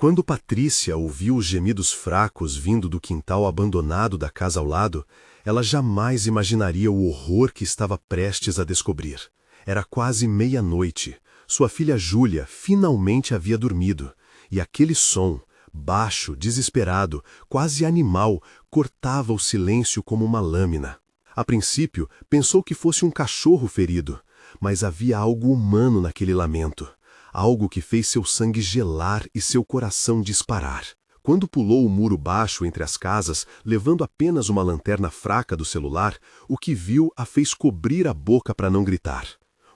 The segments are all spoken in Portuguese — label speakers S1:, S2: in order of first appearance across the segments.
S1: Quando Patrícia ouviu os gemidos fracos vindo do quintal abandonado da casa ao lado, ela jamais imaginaria o horror que estava prestes a descobrir. Era quase meia-noite. Sua filha Júlia finalmente havia dormido, e aquele som, baixo, desesperado, quase animal, cortava o silêncio como uma lâmina. A princípio, pensou que fosse um cachorro ferido, mas havia algo humano naquele lamento. Algo que fez seu sangue gelar e seu coração disparar. Quando pulou o muro baixo entre as casas, levando apenas uma lanterna fraca do celular, o que viu a fez cobrir a boca para não gritar.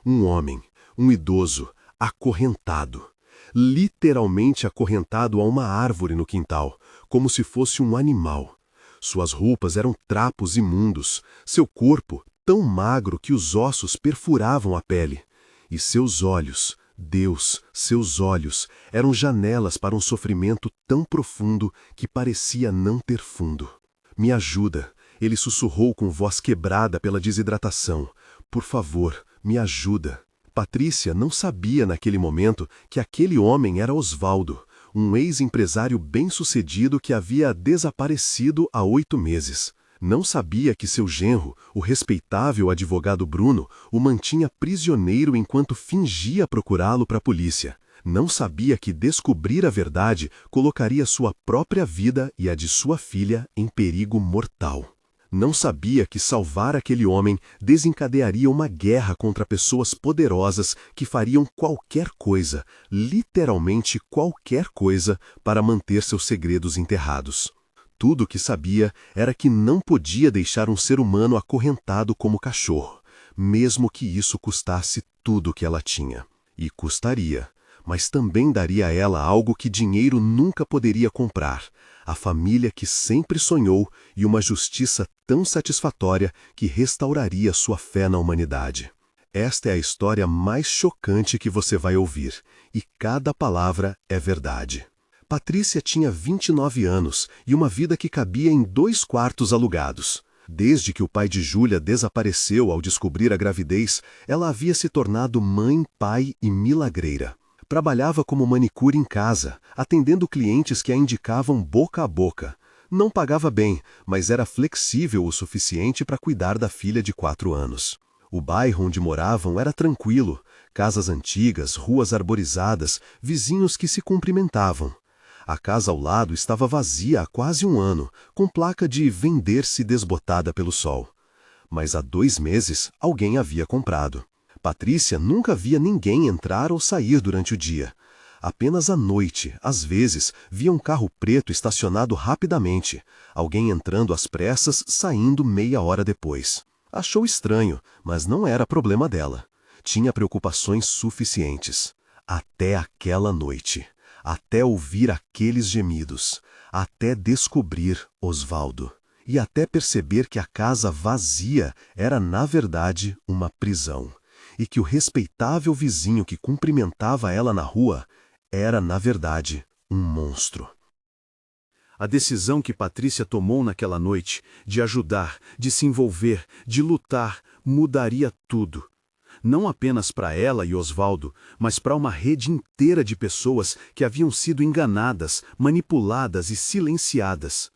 S1: Um homem, um idoso, acorrentado. Literalmente acorrentado a uma árvore no quintal, como se fosse um animal. Suas roupas eram trapos imundos, seu corpo tão magro que os ossos perfuravam a pele. E seus olhos... Deus, seus olhos, eram janelas para um sofrimento tão profundo que parecia não ter fundo. Me ajuda, ele sussurrou com voz quebrada pela desidratação. Por favor, me ajuda. Patrícia não sabia naquele momento que aquele homem era Osvaldo, um ex-empresário bem-sucedido que havia desaparecido há 8 meses. Não sabia que seu genro, o respeitável advogado Bruno, o mantinha prisioneiro enquanto fingia procurá-lo para a polícia. Não sabia que descobrir a verdade colocaria sua própria vida e a de sua filha em perigo mortal. Não sabia que salvar aquele homem desencadearia uma guerra contra pessoas poderosas que fariam qualquer coisa, literalmente qualquer coisa, para manter seus segredos enterrados. Tudo o que sabia era que não podia deixar um ser humano acorrentado como cachorro, mesmo que isso custasse tudo o que ela tinha. E custaria, mas também daria a ela algo que dinheiro nunca poderia comprar, a família que sempre sonhou e uma justiça tão satisfatória que restauraria sua fé na humanidade. Esta é a história mais chocante que você vai ouvir, e cada palavra é verdade. Patrícia tinha 29 anos e uma vida que cabia em 2 quartos alugados. Desde que o pai de Júlia desapareceu ao descobrir a gravidez, ela havia se tornado mãe, pai e milagreira. Trabalhava como manicure em casa, atendendo clientes que a indicavam boca a boca. Não pagava bem, mas era flexível o suficiente para cuidar da filha de 4 anos. O bairro onde moravam era tranquilo, casas antigas, ruas arborizadas, vizinhos que se cumprimentavam. A casa ao lado estava vazia há quase 1 ano, com placa de vender-se desbotada pelo sol. Mas há 2 meses, alguém havia comprado. Patrícia nunca via ninguém entrar ou sair durante o dia. Apenas à noite, às vezes, via um carro preto estacionado rapidamente, alguém entrando às pressas, saindo meia hora depois. Achou estranho, mas não era problema dela. Tinha preocupações suficientes. Até aquela noite. Até ouvir aqueles gemidos, até descobrir Osvaldo, e até perceber que a casa vazia era, na verdade, uma prisão, e que o respeitável vizinho que cumprimentava ela na rua era, na verdade, um monstro. A decisão que Patrícia tomou naquela noite, de ajudar, de se envolver, de lutar, mudaria tudo. Não apenas para ela e Osvaldo, mas para uma rede inteira de pessoas que haviam sido enganadas, manipuladas e silenciadas.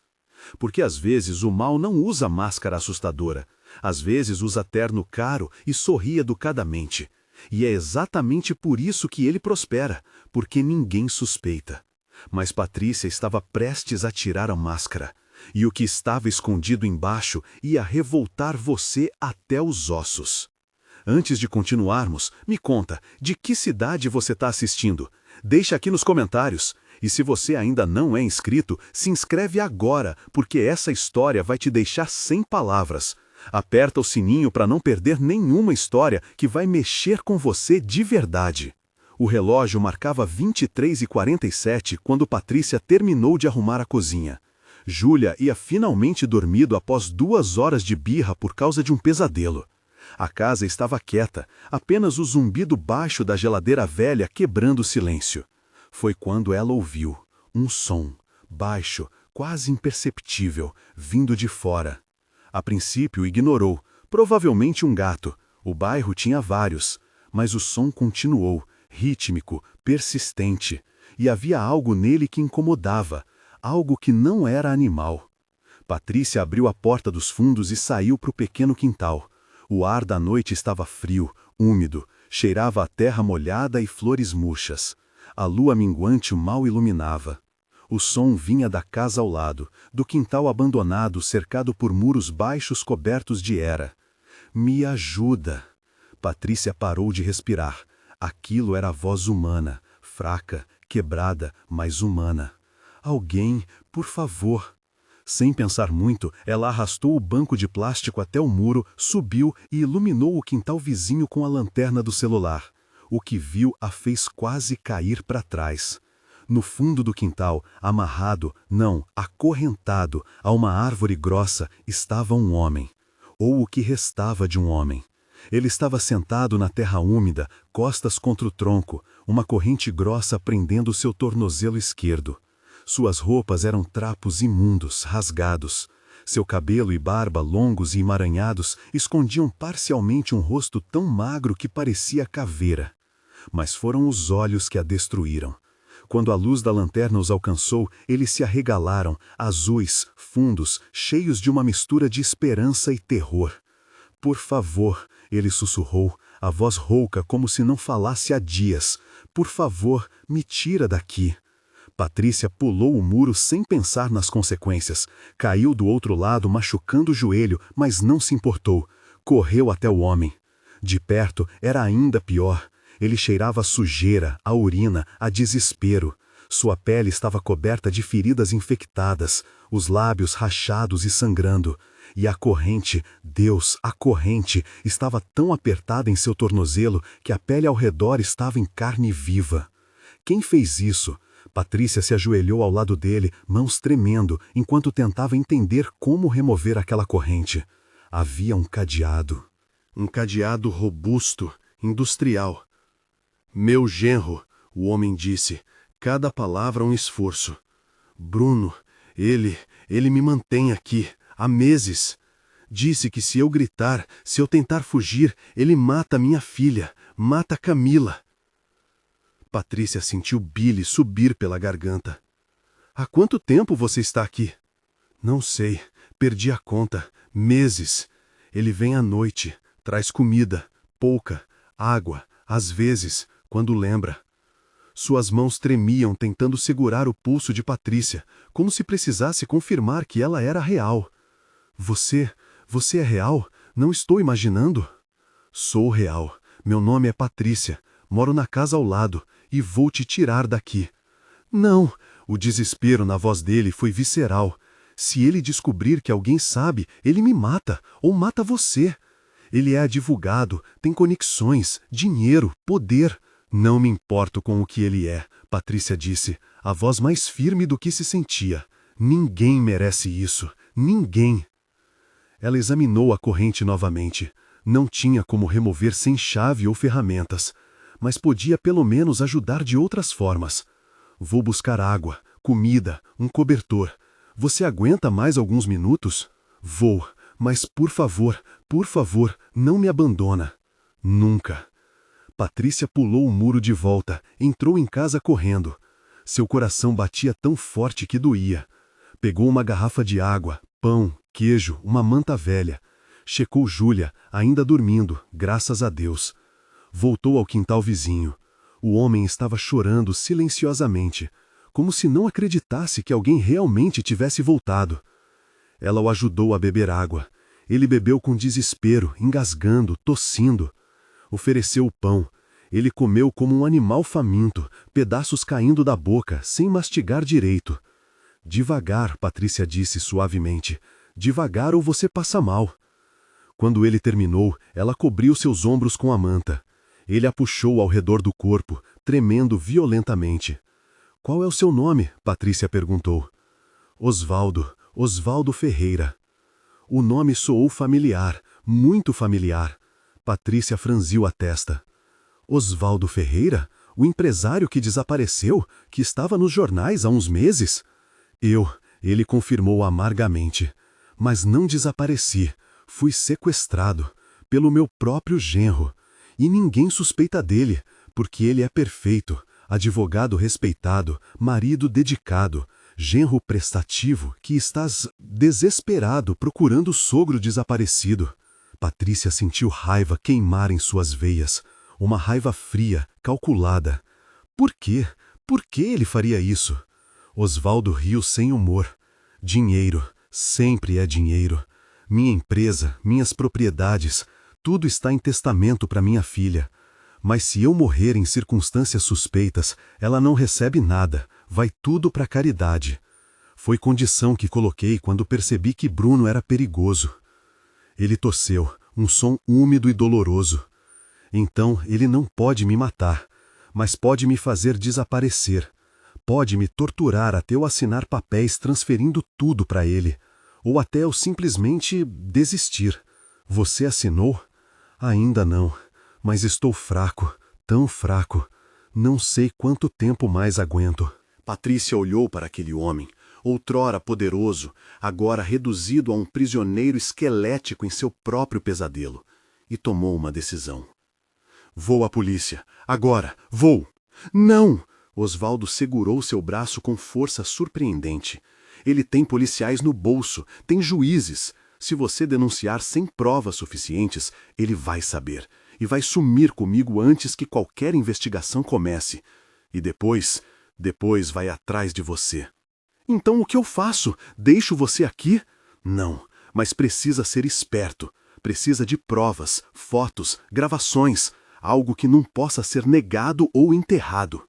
S1: Porque às vezes o mal não usa máscara assustadora, às vezes usa terno caro e sorri educadamente. E é exatamente por isso que ele prospera, porque ninguém suspeita. Mas Patrícia estava prestes a tirar a máscara, e o que estava escondido embaixo ia revoltar você até os ossos. Antes de continuarmos, me conta, de que cidade você está assistindo? Deixa aqui nos comentários. E se você ainda não é inscrito, se inscreve agora, porque essa história vai te deixar sem palavras. Aperta o sininho para não perder nenhuma história que vai mexer com você de verdade. O relógio marcava 23h47 quando Patrícia terminou de arrumar a cozinha. Júlia ia finalmente dormido após 2 horas de birra por causa de um pesadelo. A casa estava quieta, apenas o zumbido baixo da geladeira velha quebrando o silêncio. Foi quando ela ouviu um som, baixo, quase imperceptível, vindo de fora. A princípio ignorou, provavelmente um gato. O bairro tinha vários, mas o som continuou, rítmico, persistente. e havia algo nele que incomodava, algo que não era animal. Patrícia abriu a porta dos fundos e saiu para o pequeno quintal. O ar da noite estava frio, úmido, cheirava a terra molhada e flores murchas. A lua minguante o mal iluminava. O som vinha da casa ao lado, do quintal abandonado cercado por muros baixos cobertos de era. Me ajuda! Patrícia parou de respirar. Aquilo era a voz humana, fraca, quebrada, mas humana. Alguém, por favor. Sem pensar muito, ela arrastou o banco de plástico até o muro, subiu e iluminou o quintal vizinho com a lanterna do celular. O que viu a fez quase cair para trás. No fundo do quintal, amarrado, não, acorrentado, a uma árvore grossa, estava um homem. Ou o que restava de um homem. Ele estava sentado na terra úmida, costas contra o tronco, uma corrente grossa prendendo seu tornozelo esquerdo. Suas roupas eram trapos imundos, rasgados. Seu cabelo e barba longos e emaranhados escondiam parcialmente um rosto tão magro que parecia caveira. Mas foram os olhos que a destruíram. Quando a luz da lanterna os alcançou, eles se arregalaram, azuis, fundos, cheios de uma mistura de esperança e terror. Por favor, ele sussurrou, a voz rouca como se não falasse há dias. Por favor, me tira daqui. Patrícia pulou o muro sem pensar nas consequências. Caiu do outro lado machucando o joelho, mas não se importou. Correu até o homem. De perto era ainda pior. Ele cheirava a sujeira, a urina, a desespero. Sua pele estava coberta de feridas infectadas, os lábios rachados e sangrando. E a corrente, Deus, a corrente, estava tão apertada em seu tornozelo que a pele ao redor estava em carne viva. Quem fez isso? Patrícia se ajoelhou ao lado dele, mãos tremendo, enquanto tentava entender como remover aquela corrente. Havia um cadeado. Um cadeado robusto, industrial. Meu genro, o homem disse, cada palavra um esforço. Bruno, ele me mantém aqui, há meses. Disse que se eu gritar, se eu tentar fugir, ele mata minha filha, mata Camila. Patrícia sentiu bile subir pela garganta. Há quanto tempo você está aqui? Não sei, perdi a conta, meses. Ele vem à noite, traz comida, pouca, água, às vezes, quando lembra. Suas mãos tremiam tentando segurar o pulso de Patrícia, como se precisasse confirmar que ela era real. Você é real? Não estou imaginando? Sou real. Meu nome é Patrícia. Moro na casa ao lado e vou te tirar daqui. Não! O desespero na voz dele foi visceral. Se ele descobrir que alguém sabe, ele me mata, ou mata você. Ele é advogado, tem conexões, dinheiro, poder. Não me importo com o que ele é, Patrícia disse, a voz mais firme do que se sentia. Ninguém merece isso. Ninguém. Ela examinou a corrente novamente. Não tinha como remover sem chave ou ferramentas, mas podia pelo menos ajudar de outras formas. Vou buscar água, comida, um cobertor. Você aguenta mais alguns minutos? Vou, mas por favor, não me abandona. Nunca. Patrícia pulou o muro de volta, entrou em casa correndo. Seu coração batia tão forte que doía. Pegou uma garrafa de água, pão, queijo, uma manta velha. Checou Júlia, ainda dormindo, graças a Deus. Voltou ao quintal vizinho. O homem estava chorando silenciosamente, como se não acreditasse que alguém realmente tivesse voltado. Ela o ajudou a beber água. Ele bebeu com desespero, engasgando, tossindo. Ofereceu o pão. Ele comeu como um animal faminto, pedaços caindo da boca, sem mastigar direito. Devagar, Patrícia disse suavemente. Devagar ou você passa mal. Quando ele terminou, ela cobriu seus ombros com a manta. Ele a puxou ao redor do corpo, tremendo violentamente. Qual é o seu nome? Patrícia perguntou. Osvaldo Ferreira. O nome soou familiar, muito familiar. Patrícia franziu a testa. Osvaldo Ferreira? O empresário que desapareceu, que estava nos jornais há uns meses? Ele confirmou amargamente. Mas não desapareci. Fui sequestrado pelo meu próprio genro. E ninguém suspeita dele, porque ele é perfeito. Advogado respeitado, marido dedicado, genro prestativo que estás desesperado procurando o sogro desaparecido. Patrícia sentiu raiva queimar em suas veias, uma raiva fria, calculada. Por quê? Por que ele faria isso? Osvaldo riu sem humor. Dinheiro, sempre é dinheiro. Minha empresa, minhas propriedades, tudo está em testamento para minha filha. Mas se eu morrer em circunstâncias suspeitas, ela não recebe nada, vai tudo para caridade. Foi condição que coloquei quando percebi que Bruno era perigoso. Ele tosseu, um som úmido e doloroso. Então ele não pode me matar, mas pode me fazer desaparecer. Pode me torturar até eu assinar papéis transferindo tudo para ele, ou até eu simplesmente desistir. Você assinou? Ainda não, mas estou fraco, tão fraco. Não sei quanto tempo mais aguento. Patrícia olhou para aquele homem, outrora poderoso, agora reduzido a um prisioneiro esquelético em seu próprio pesadelo, e tomou uma decisão. Vou à polícia. Agora, vou! Não! Osvaldo segurou seu braço com força surpreendente. Ele tem policiais no bolso, tem juízes. Se você denunciar sem provas suficientes, ele vai saber. E vai sumir comigo antes que qualquer investigação comece. E depois vai atrás de você. Então o que eu faço? Deixo você aqui? Não, mas precisa ser esperto. Precisa de provas, fotos, gravações. Algo que não possa ser negado ou enterrado.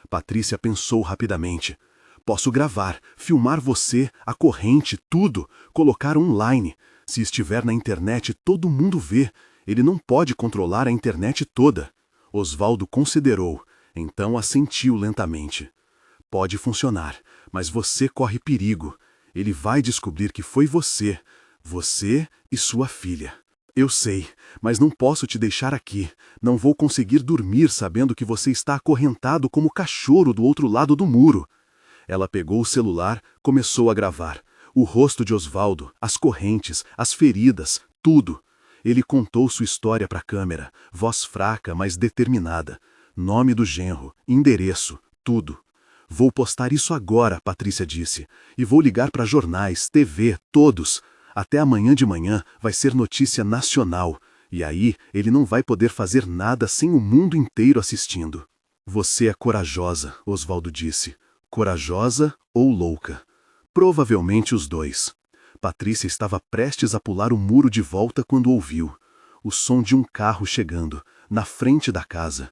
S1: Patrícia pensou rapidamente. Posso gravar, filmar você, a corrente, tudo, colocar online. Se estiver na internet, todo mundo vê. Ele não pode controlar a internet toda. Osvaldo considerou, então assentiu lentamente. Pode funcionar, mas você corre perigo. Ele vai descobrir que foi você e sua filha. Eu sei, mas não posso te deixar aqui. Não vou conseguir dormir sabendo que você está acorrentado como cachorro do outro lado do muro. Ela pegou o celular, começou a gravar. O rosto de Osvaldo, as correntes, as feridas, tudo. Ele contou sua história para a câmera, voz fraca, mas determinada. Nome do genro, endereço, tudo. Vou postar isso agora, Patrícia disse. E vou ligar para jornais, TV, todos. Até amanhã de manhã vai ser notícia nacional. E aí ele não vai poder fazer nada sem o mundo inteiro assistindo. Você é corajosa, Osvaldo disse. Corajosa ou louca? Provavelmente os dois. Patrícia estava prestes a pular o muro de volta quando ouviu o som de um carro chegando, na frente da casa.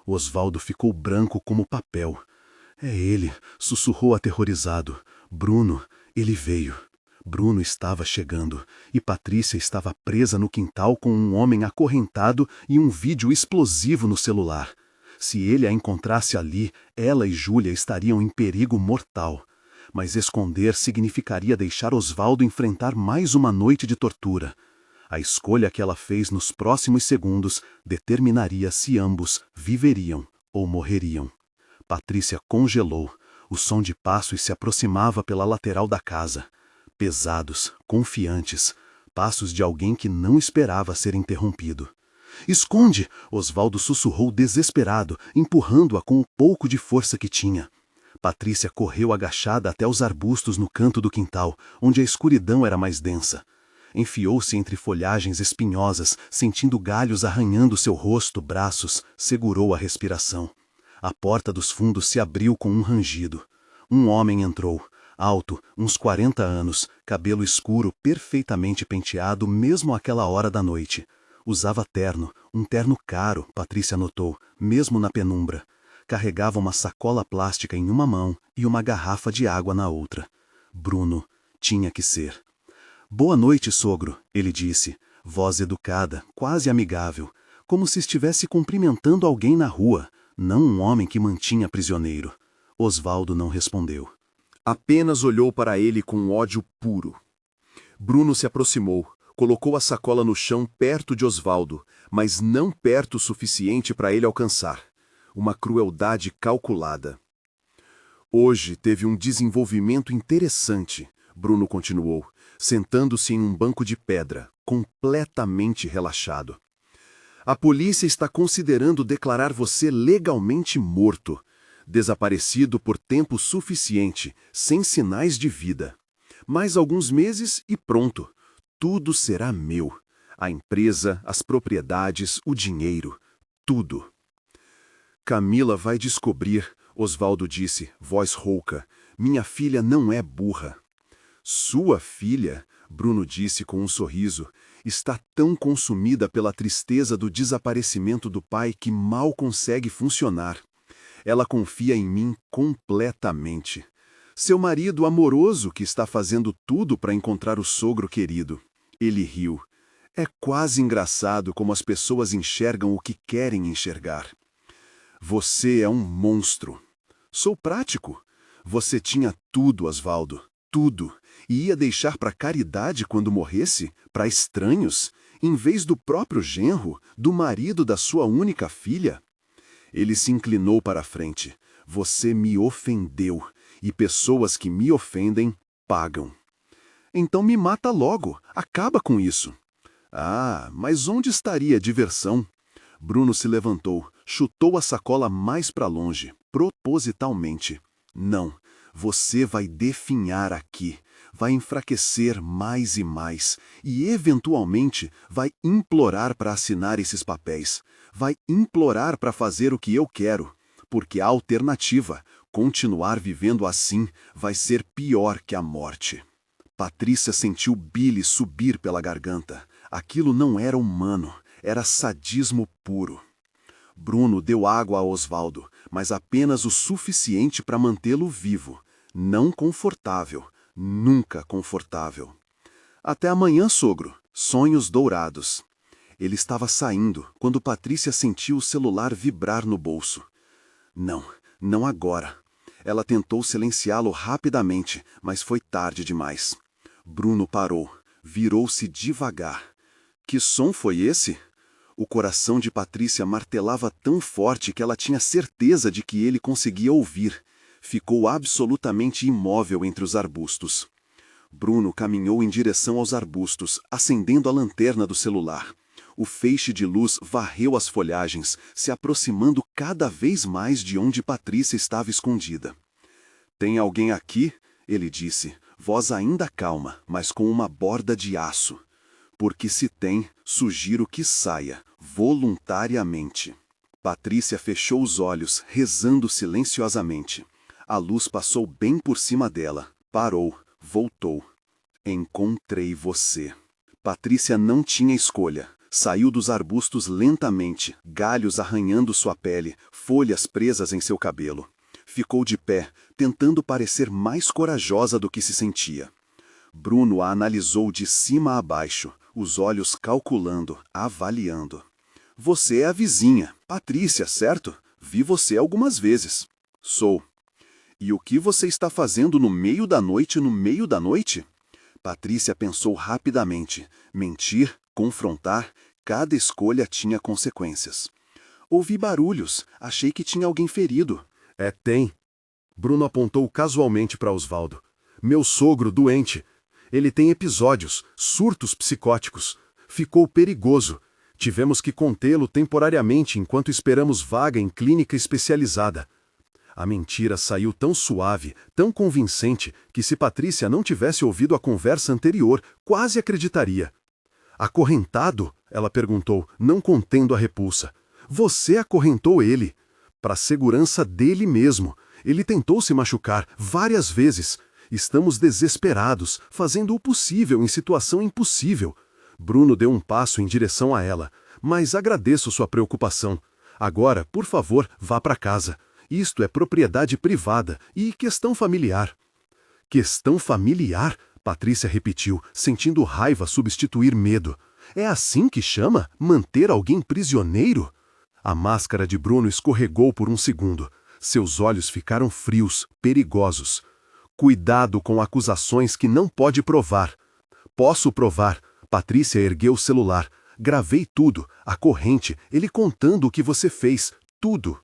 S1: Osvaldo ficou branco como papel. É ele, sussurrou aterrorizado. Bruno, ele veio. Bruno estava chegando, e Patrícia estava presa no quintal com um homem acorrentado e um vídeo explosivo no celular. Se ele a encontrasse ali, ela e Júlia estariam em perigo mortal. Mas esconder significaria deixar Osvaldo enfrentar mais uma noite de tortura. A escolha que ela fez nos próximos segundos determinaria se ambos viveriam ou morreriam. Patrícia congelou. O som de passos se aproximava pela lateral da casa. Pesados, confiantes, passos de alguém que não esperava ser interrompido. Esconde! Osvaldo sussurrou desesperado, empurrando-a com o pouco de força que tinha. Patrícia correu agachada até os arbustos no canto do quintal, onde a escuridão era mais densa. Enfiou-se entre folhagens espinhosas, sentindo galhos arranhando seu rosto, braços, segurou a respiração. A porta dos fundos se abriu com um rangido. Um homem entrou. Alto, uns 40 anos, cabelo escuro, perfeitamente penteado mesmo àquela hora da noite. Usava terno, um terno caro, Patrícia notou, mesmo na penumbra. Carregava uma sacola plástica em uma mão e uma garrafa de água na outra. Bruno tinha que ser. Boa noite, sogro, ele disse, voz educada, quase amigável, como se estivesse cumprimentando alguém na rua, não um homem que mantinha prisioneiro. Osvaldo não respondeu. Apenas olhou para ele com ódio puro. Bruno se aproximou, colocou a sacola no chão perto de Osvaldo, mas não perto o suficiente para ele alcançar. Uma crueldade calculada. Hoje teve um desenvolvimento interessante, Bruno continuou, sentando-se em um banco de pedra, completamente relaxado. A polícia está considerando declarar você legalmente morto. desaparecido por tempo suficiente, sem sinais de vida. Mais alguns meses e pronto. Tudo será meu. A empresa, as propriedades, o dinheiro, tudo. Camila vai descobrir, Osvaldo disse, voz rouca. Minha filha não é burra. Sua filha, Bruno disse com um sorriso, está tão consumida pela tristeza do desaparecimento do pai que mal consegue funcionar. Ela confia em mim completamente. Seu marido amoroso que está fazendo tudo para encontrar o sogro querido. Ele riu. É quase engraçado como as pessoas enxergam o que querem enxergar. Você é um monstro. Sou prático. Você tinha tudo, Osvaldo, tudo, e ia deixar para caridade quando morresse, para estranhos, em vez do próprio genro, do marido da sua única filha? Ele se inclinou para a frente. Você me ofendeu, e pessoas que me ofendem pagam. Então me mata logo, acaba com isso. Ah, mas onde estaria a diversão? Bruno se levantou, chutou a sacola mais para longe, propositalmente. Não, você vai definhar aqui, vai enfraquecer mais e eventualmente vai implorar para assinar esses papéis, vai implorar para fazer o que eu quero, porque a alternativa, continuar vivendo assim, vai ser pior que a morte. Patrícia sentiu bile subir pela garganta. Aquilo não era humano, era sadismo puro. Bruno deu água a Osvaldo, mas apenas o suficiente para mantê-lo vivo. Não confortável, nunca confortável. Até amanhã, sogro. Sonhos dourados. Ele estava saindo, quando Patrícia sentiu o celular vibrar no bolso. Não, não agora. Ela tentou silenciá-lo rapidamente, mas foi tarde demais. Bruno parou, virou-se devagar. Que som foi esse? O coração de Patrícia martelava tão forte que ela tinha certeza de que ele conseguia ouvir. Ficou absolutamente imóvel entre os arbustos. Bruno caminhou em direção aos arbustos, acendendo a lanterna do celular. O feixe de luz varreu as folhagens, se aproximando cada vez mais de onde Patrícia estava escondida. Tem alguém aqui? Ele disse, voz ainda calma, mas com uma borda de aço. Porque se tem, sugiro que saia, voluntariamente. Patrícia fechou os olhos, rezando silenciosamente. A luz passou bem por cima dela, parou, voltou. Encontrei você. Patrícia não tinha escolha. Saiu dos arbustos lentamente, galhos arranhando sua pele, folhas presas em seu cabelo. Ficou de pé, tentando parecer mais corajosa do que se sentia. Bruno a analisou de cima a baixo, os olhos calculando, avaliando. Você é a vizinha, Patrícia, certo? Vi você algumas vezes. Sou. E o que você está fazendo no meio da noite, no meio da noite? Patrícia pensou rapidamente. Mentir, confrontar, cada escolha tinha consequências. Ouvi barulhos, achei que tinha alguém ferido. Tem. Bruno apontou casualmente para Osvaldo. Meu sogro doente. Ele tem episódios, surtos psicóticos. Ficou perigoso. Tivemos que contê-lo temporariamente enquanto esperamos vaga em clínica especializada. A mentira saiu tão suave, tão convincente, que se Patrícia não tivesse ouvido a conversa anterior, quase acreditaria. Acorrentado? Ela perguntou, não contendo a repulsa. Você acorrentou ele. Para a segurança dele mesmo. Ele tentou se machucar várias vezes. Estamos desesperados, fazendo o possível em situação impossível. Bruno deu um passo em direção a ela. Mas agradeço sua preocupação. Agora, por favor, vá para casa. Isto é propriedade privada e questão familiar. Questão familiar? Patrícia repetiu, sentindo raiva substituir medo. É assim que chama? Manter alguém prisioneiro? A máscara de Bruno escorregou por um segundo. Seus olhos ficaram frios, perigosos. Cuidado com acusações que não pode provar. Posso provar. Patrícia ergueu o celular. Gravei tudo, a corrente, ele contando o que você fez, tudo.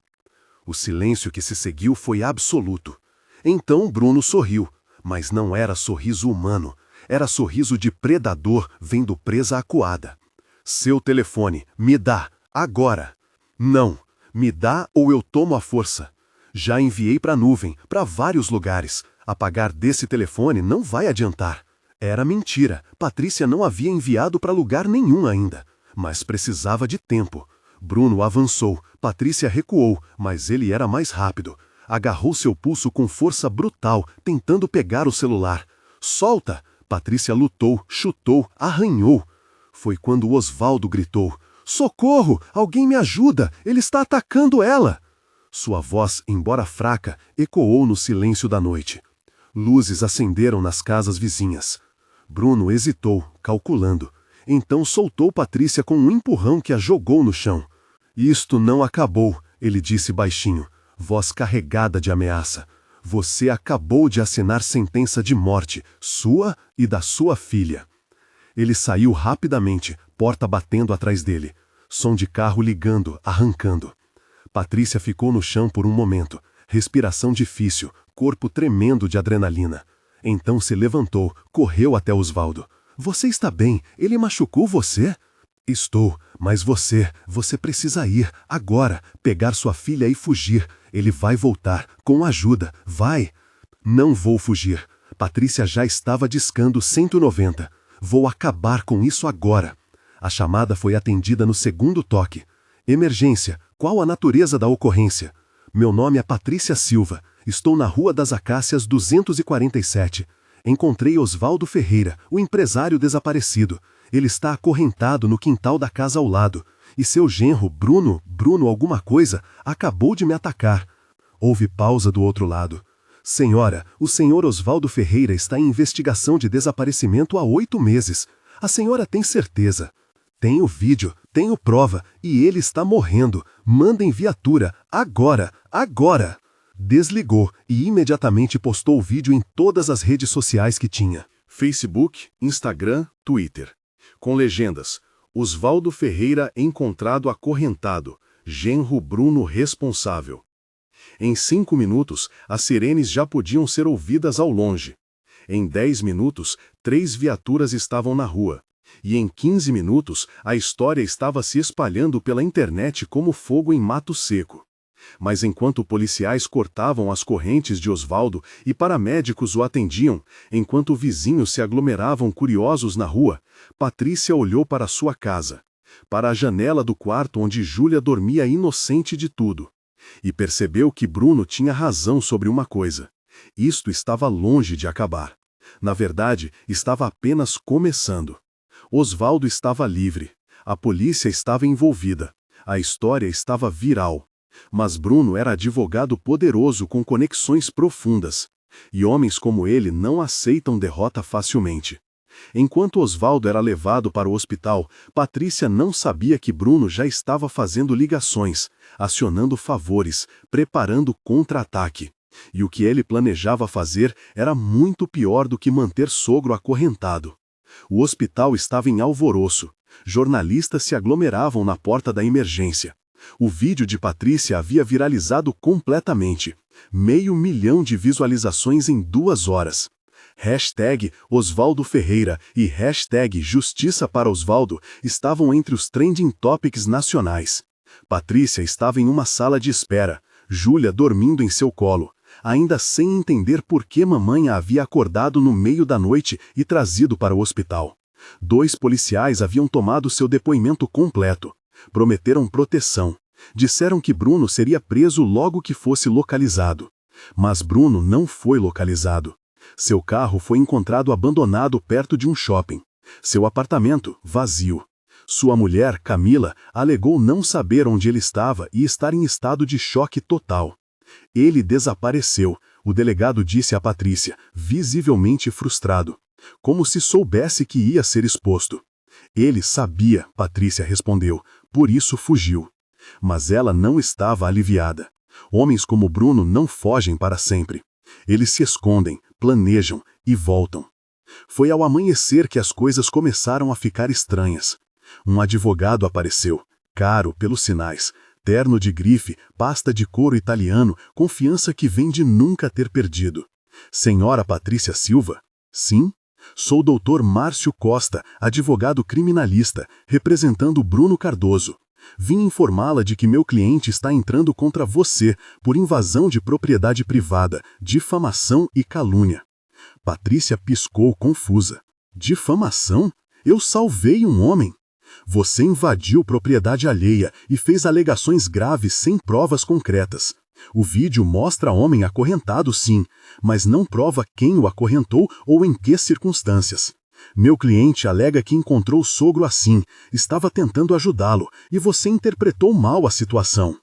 S1: O silêncio que se seguiu foi absoluto. Então Bruno sorriu, mas não era sorriso humano. Era sorriso de predador vendo presa acuada. Seu telefone, me dá, agora. Não, me dá ou eu tomo à força. Já enviei para a nuvem, para vários lugares. Apagar desse telefone não vai adiantar. Era mentira. Patrícia não havia enviado para lugar nenhum ainda. Mas precisava de tempo. Bruno avançou. Patrícia recuou, mas ele era mais rápido. Agarrou seu pulso com força brutal, tentando pegar o celular. Solta! Patrícia lutou, chutou, arranhou. Foi quando Osvaldo gritou: socorro! Alguém me ajuda! Ele está atacando ela! Sua voz, embora fraca, ecoou no silêncio da noite. Luzes acenderam nas casas vizinhas. Bruno hesitou, calculando. Então soltou Patrícia com um empurrão que a jogou no chão. Isto não acabou, ele disse baixinho, voz carregada de ameaça. Você acabou de assinar sentença de morte, sua e da sua filha. Ele saiu rapidamente, porta batendo atrás dele. Som de carro ligando, arrancando. Patrícia ficou no chão por um momento, respiração difícil, corpo tremendo de adrenalina. Então se levantou, correu até Osvaldo. Você está bem? Ele machucou você? Estou, mas você precisa ir, agora, pegar sua filha e fugir. Ele vai voltar, com ajuda, vai. Não vou fugir. Patrícia já estava discando 190. Vou acabar com isso agora. A chamada foi atendida no segundo toque. Emergência, qual a natureza da ocorrência? Meu nome é Patrícia Silva. Estou na Rua das Acácias 247. Encontrei Osvaldo Ferreira, o empresário desaparecido. Ele está acorrentado no quintal da casa ao lado. E seu genro, Bruno alguma coisa, acabou de me atacar. Houve pausa do outro lado. Senhora, o senhor Osvaldo Ferreira está em investigação de desaparecimento há 8 meses. A senhora tem certeza? Tenho vídeo, tenho prova, e ele está morrendo. Mandem viatura, agora, agora! Desligou e imediatamente postou o vídeo em todas as redes sociais que tinha. Facebook, Instagram, Twitter. Com legendas: Osvaldo Ferreira encontrado acorrentado, genro Bruno responsável. Em 5 minutos, as sirenes já podiam ser ouvidas ao longe. Em 10 minutos, 3 viaturas estavam na rua. E em 15 minutos, a história estava se espalhando pela internet como fogo em mato seco. Mas enquanto policiais cortavam as correntes de Osvaldo e paramédicos o atendiam, enquanto vizinhos se aglomeravam curiosos na rua, Patrícia olhou para sua casa, para a janela do quarto onde Júlia dormia inocente de tudo, e percebeu que Bruno tinha razão sobre uma coisa. Isto estava longe de acabar. Na verdade, estava apenas começando. Osvaldo estava livre. A polícia estava envolvida. A história estava viral. Mas Bruno era advogado poderoso com conexões profundas. E homens como ele não aceitam derrota facilmente. Enquanto Osvaldo era levado para o hospital, Patrícia não sabia que Bruno já estava fazendo ligações, acionando favores, preparando contra-ataque. E o que ele planejava fazer era muito pior do que manter sogro acorrentado. O hospital estava em alvoroço. Jornalistas se aglomeravam na porta da emergência. O vídeo de Patrícia havia viralizado completamente. 500 mil de visualizações em 2 horas. Hashtag Osvaldo Ferreira e hashtag Justiça para Osvaldo estavam entre os trending topics nacionais. Patrícia estava em uma sala de espera, Júlia dormindo em seu colo, ainda sem entender por que mamãe a havia acordado no meio da noite e trazido para o hospital. 2 policiais haviam tomado seu depoimento completo. Prometeram proteção. Disseram que Bruno seria preso logo que fosse localizado. Mas Bruno não foi localizado. Seu carro foi encontrado abandonado perto de um shopping. Seu apartamento, vazio. Sua mulher, Camila, alegou não saber onde ele estava e estar em estado de choque total. Ele desapareceu, o delegado disse a Patrícia, visivelmente frustrado. Como se soubesse que ia ser exposto. Ele sabia, Patrícia respondeu, por isso fugiu. Mas ela não estava aliviada. Homens como Bruno não fogem para sempre. Eles se escondem, planejam e voltam. Foi ao amanhecer que as coisas começaram a ficar estranhas. Um advogado apareceu, caro pelos sinais, terno de grife, pasta de couro italiano, confiança que vem de nunca ter perdido. Senhora Patrícia Silva? Sim? Sou Dr. Márcio Costa, advogado criminalista, representando Bruno Cardoso.
S2: Vim informá-la de que meu cliente está entrando contra você por invasão de propriedade privada, difamação e calúnia. Patrícia piscou confusa. Difamação? Eu salvei um homem. Você invadiu propriedade alheia e fez alegações graves sem provas concretas. O vídeo mostra homem acorrentado, sim, mas não prova quem o acorrentou ou em que circunstâncias. Meu cliente alega que encontrou o sogro assim, estava tentando ajudá-lo, e você interpretou mal a situação.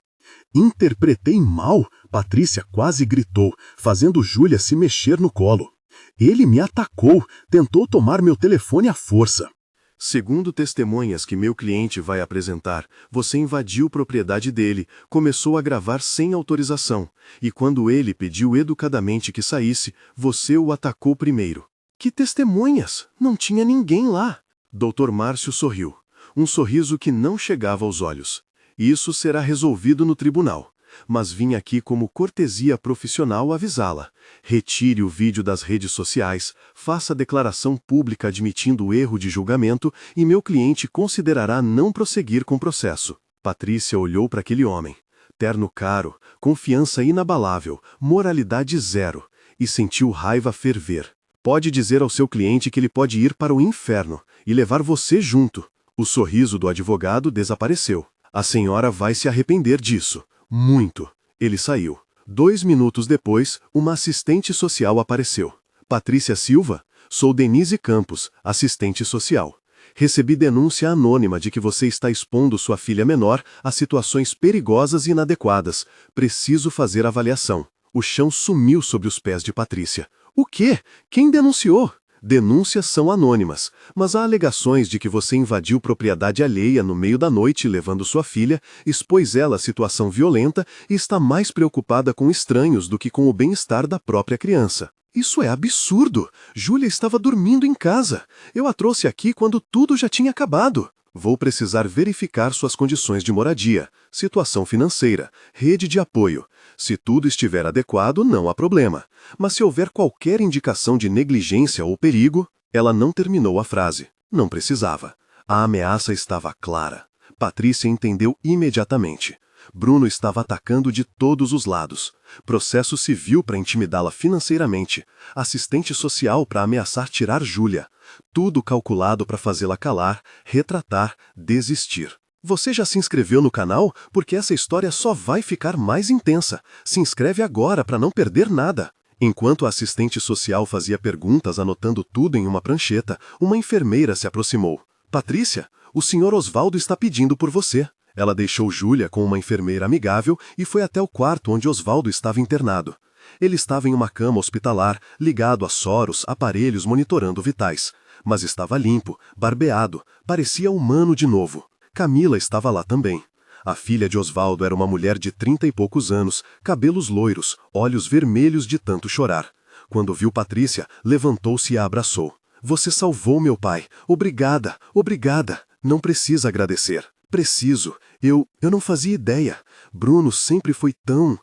S2: Interpretei mal? Patrícia quase gritou, fazendo Júlia se mexer no colo. Ele me atacou, tentou tomar meu telefone à força.
S1: Segundo testemunhas que meu cliente vai apresentar, você invadiu propriedade dele, começou a gravar sem autorização, e quando ele pediu educadamente que saísse, você o atacou primeiro. Que testemunhas? Não tinha ninguém lá. Dr. Márcio sorriu. Um sorriso que não chegava aos olhos. Isso será resolvido no tribunal. Mas vim aqui como cortesia profissional avisá-la. Retire o vídeo das redes sociais, faça a declaração pública admitindo o erro de julgamento e meu cliente considerará não prosseguir com o processo. Patrícia olhou para aquele homem. Terno caro, confiança inabalável, moralidade zero, e sentiu raiva ferver. Pode dizer ao seu cliente que ele pode ir para o inferno e levar você junto. O sorriso do advogado desapareceu. A senhora vai se arrepender disso. Muito. Ele saiu. 2 minutos depois, uma assistente social apareceu. Patrícia Silva? Sou Denise Campos, assistente social. Recebi denúncia anônima de que você está expondo sua filha menor a situações perigosas e inadequadas. Preciso fazer avaliação. O chão sumiu sob os pés de Patrícia. O quê? Quem denunciou? Denúncias são anônimas, mas há alegações de que você invadiu propriedade alheia no meio da noite levando sua filha, expôs ela a situação violenta e está mais preocupada com estranhos do que com o bem-estar da própria criança. Isso é absurdo! Júlia estava dormindo em casa. Eu a trouxe aqui quando tudo já tinha acabado. Vou precisar verificar suas condições de moradia, situação financeira, rede de apoio. Se tudo estiver adequado, não há problema. Mas se houver qualquer indicação de negligência ou perigo, ela não terminou a frase. Não precisava. A ameaça estava clara. Patrícia entendeu imediatamente. Bruno estava atacando de todos os lados. Processo civil para intimidá-la financeiramente. Assistente social para ameaçar tirar Júlia. Tudo calculado para fazê-la calar, retratar, desistir. Você já se inscreveu no canal? Porque essa história só vai ficar mais intensa. Se inscreve agora para não perder nada. Enquanto a assistente social fazia perguntas anotando tudo em uma prancheta, uma enfermeira se aproximou. Patrícia, o Sr. Osvaldo está pedindo por você. Ela deixou Júlia com uma enfermeira amigável e foi até o quarto onde Osvaldo estava internado. Ele estava em uma cama hospitalar, ligado a soros, aparelhos monitorando vitais. Mas estava limpo, barbeado, parecia humano de novo. Camila estava lá também. A filha de Osvaldo era uma mulher de 30 e poucos anos, cabelos loiros, olhos vermelhos de tanto chorar. Quando viu Patrícia, levantou-se e a abraçou. Você salvou meu pai. Obrigada, obrigada. Não precisa agradecer. Preciso. Eu não fazia ideia. Bruno sempre foi tão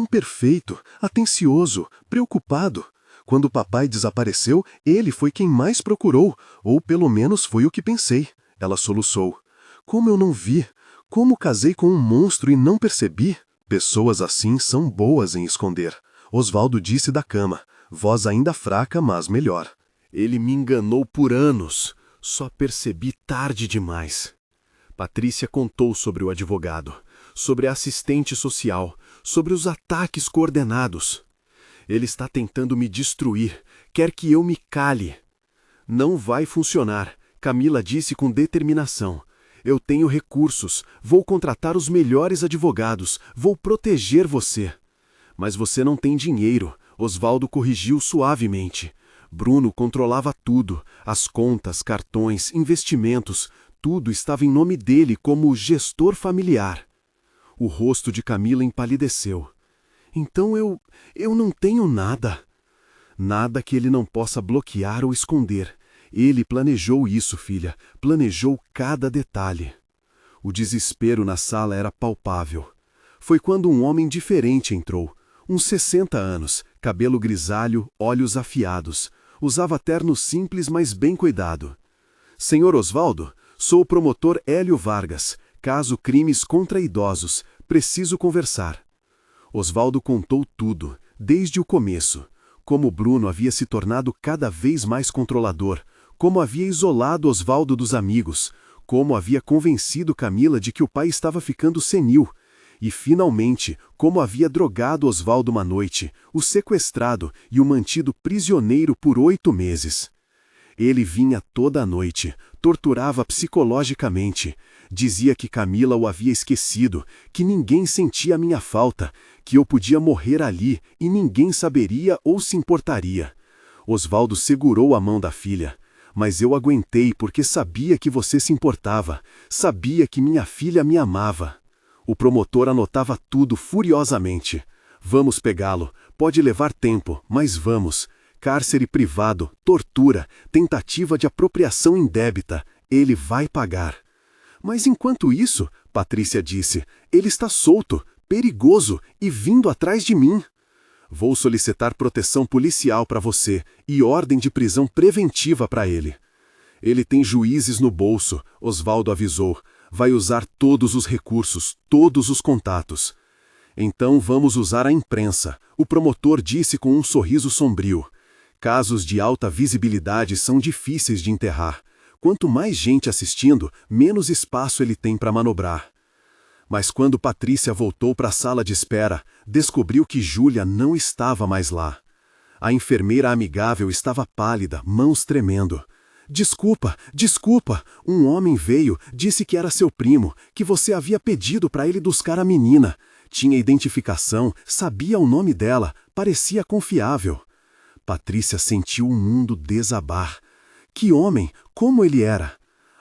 S1: perfeito, atencioso, preocupado. Quando o papai desapareceu, ele foi quem mais procurou, ou pelo menos foi o que pensei. Ela soluçou. Como eu não vi? Como casei com um monstro e não percebi? Pessoas assim são boas em esconder. Osvaldo disse da cama, voz ainda fraca, mas melhor. Ele me enganou por anos. Só percebi tarde demais. Patrícia contou sobre o advogado, sobre a assistente social, sobre os ataques coordenados. Ele está tentando me destruir, quer que eu me cale. Não vai funcionar, Camila disse com determinação. Eu tenho recursos, vou contratar os melhores advogados, vou proteger você. Mas você não tem dinheiro, Osvaldo corrigiu suavemente. Bruno controlava tudo, as contas, cartões, investimentos, tudo estava em nome dele como gestor familiar. O rosto de Camila empalideceu. Então eu não tenho nada. Nada que ele não possa bloquear ou esconder. Ele planejou isso, filha, planejou cada detalhe. O desespero na sala era palpável. Foi quando um homem diferente entrou, uns 60 anos, cabelo grisalho, olhos afiados. Usava terno simples, mas bem cuidado. Senhor Osvaldo, sou o promotor Hélio Vargas. Caso crimes contra idosos. Preciso conversar. Osvaldo contou tudo, desde o começo. Como Bruno havia se tornado cada vez mais controlador, como havia isolado Osvaldo dos amigos, como havia convencido Camila de que o pai estava ficando senil, e, finalmente, como havia drogado Osvaldo uma noite, o sequestrado e o mantido prisioneiro por 8 meses. Ele vinha toda a noite, torturava psicologicamente, dizia que Camila o havia esquecido, que ninguém sentia a minha falta, que eu podia morrer ali e ninguém saberia ou se importaria. Osvaldo segurou a mão da filha. Mas eu aguentei porque sabia que você se importava, sabia que minha filha me amava. O promotor anotava tudo furiosamente. Vamos pegá-lo, pode levar tempo, mas vamos. Cárcere privado, tortura, tentativa de apropriação indébita, ele vai pagar. Mas enquanto isso, Patrícia disse, ele está solto, perigoso e vindo atrás de mim. Vou solicitar proteção policial para você e ordem de prisão preventiva para ele. Ele tem juízes no bolso, Osvaldo avisou. Vai usar todos os recursos, todos os contatos. Então vamos usar a imprensa, o promotor disse com um sorriso sombrio. Casos de alta visibilidade são difíceis de enterrar. Quanto mais gente assistindo, menos espaço ele tem para manobrar. Mas quando Patrícia voltou para a sala de espera, descobriu que Júlia não estava mais lá. A enfermeira amigável estava pálida, mãos tremendo. Desculpa, desculpa, um homem veio, disse que era seu primo, que você havia pedido para ele buscar a menina. Tinha identificação, sabia o nome dela, parecia confiável. Patrícia sentiu o mundo desabar. Que homem, como ele era?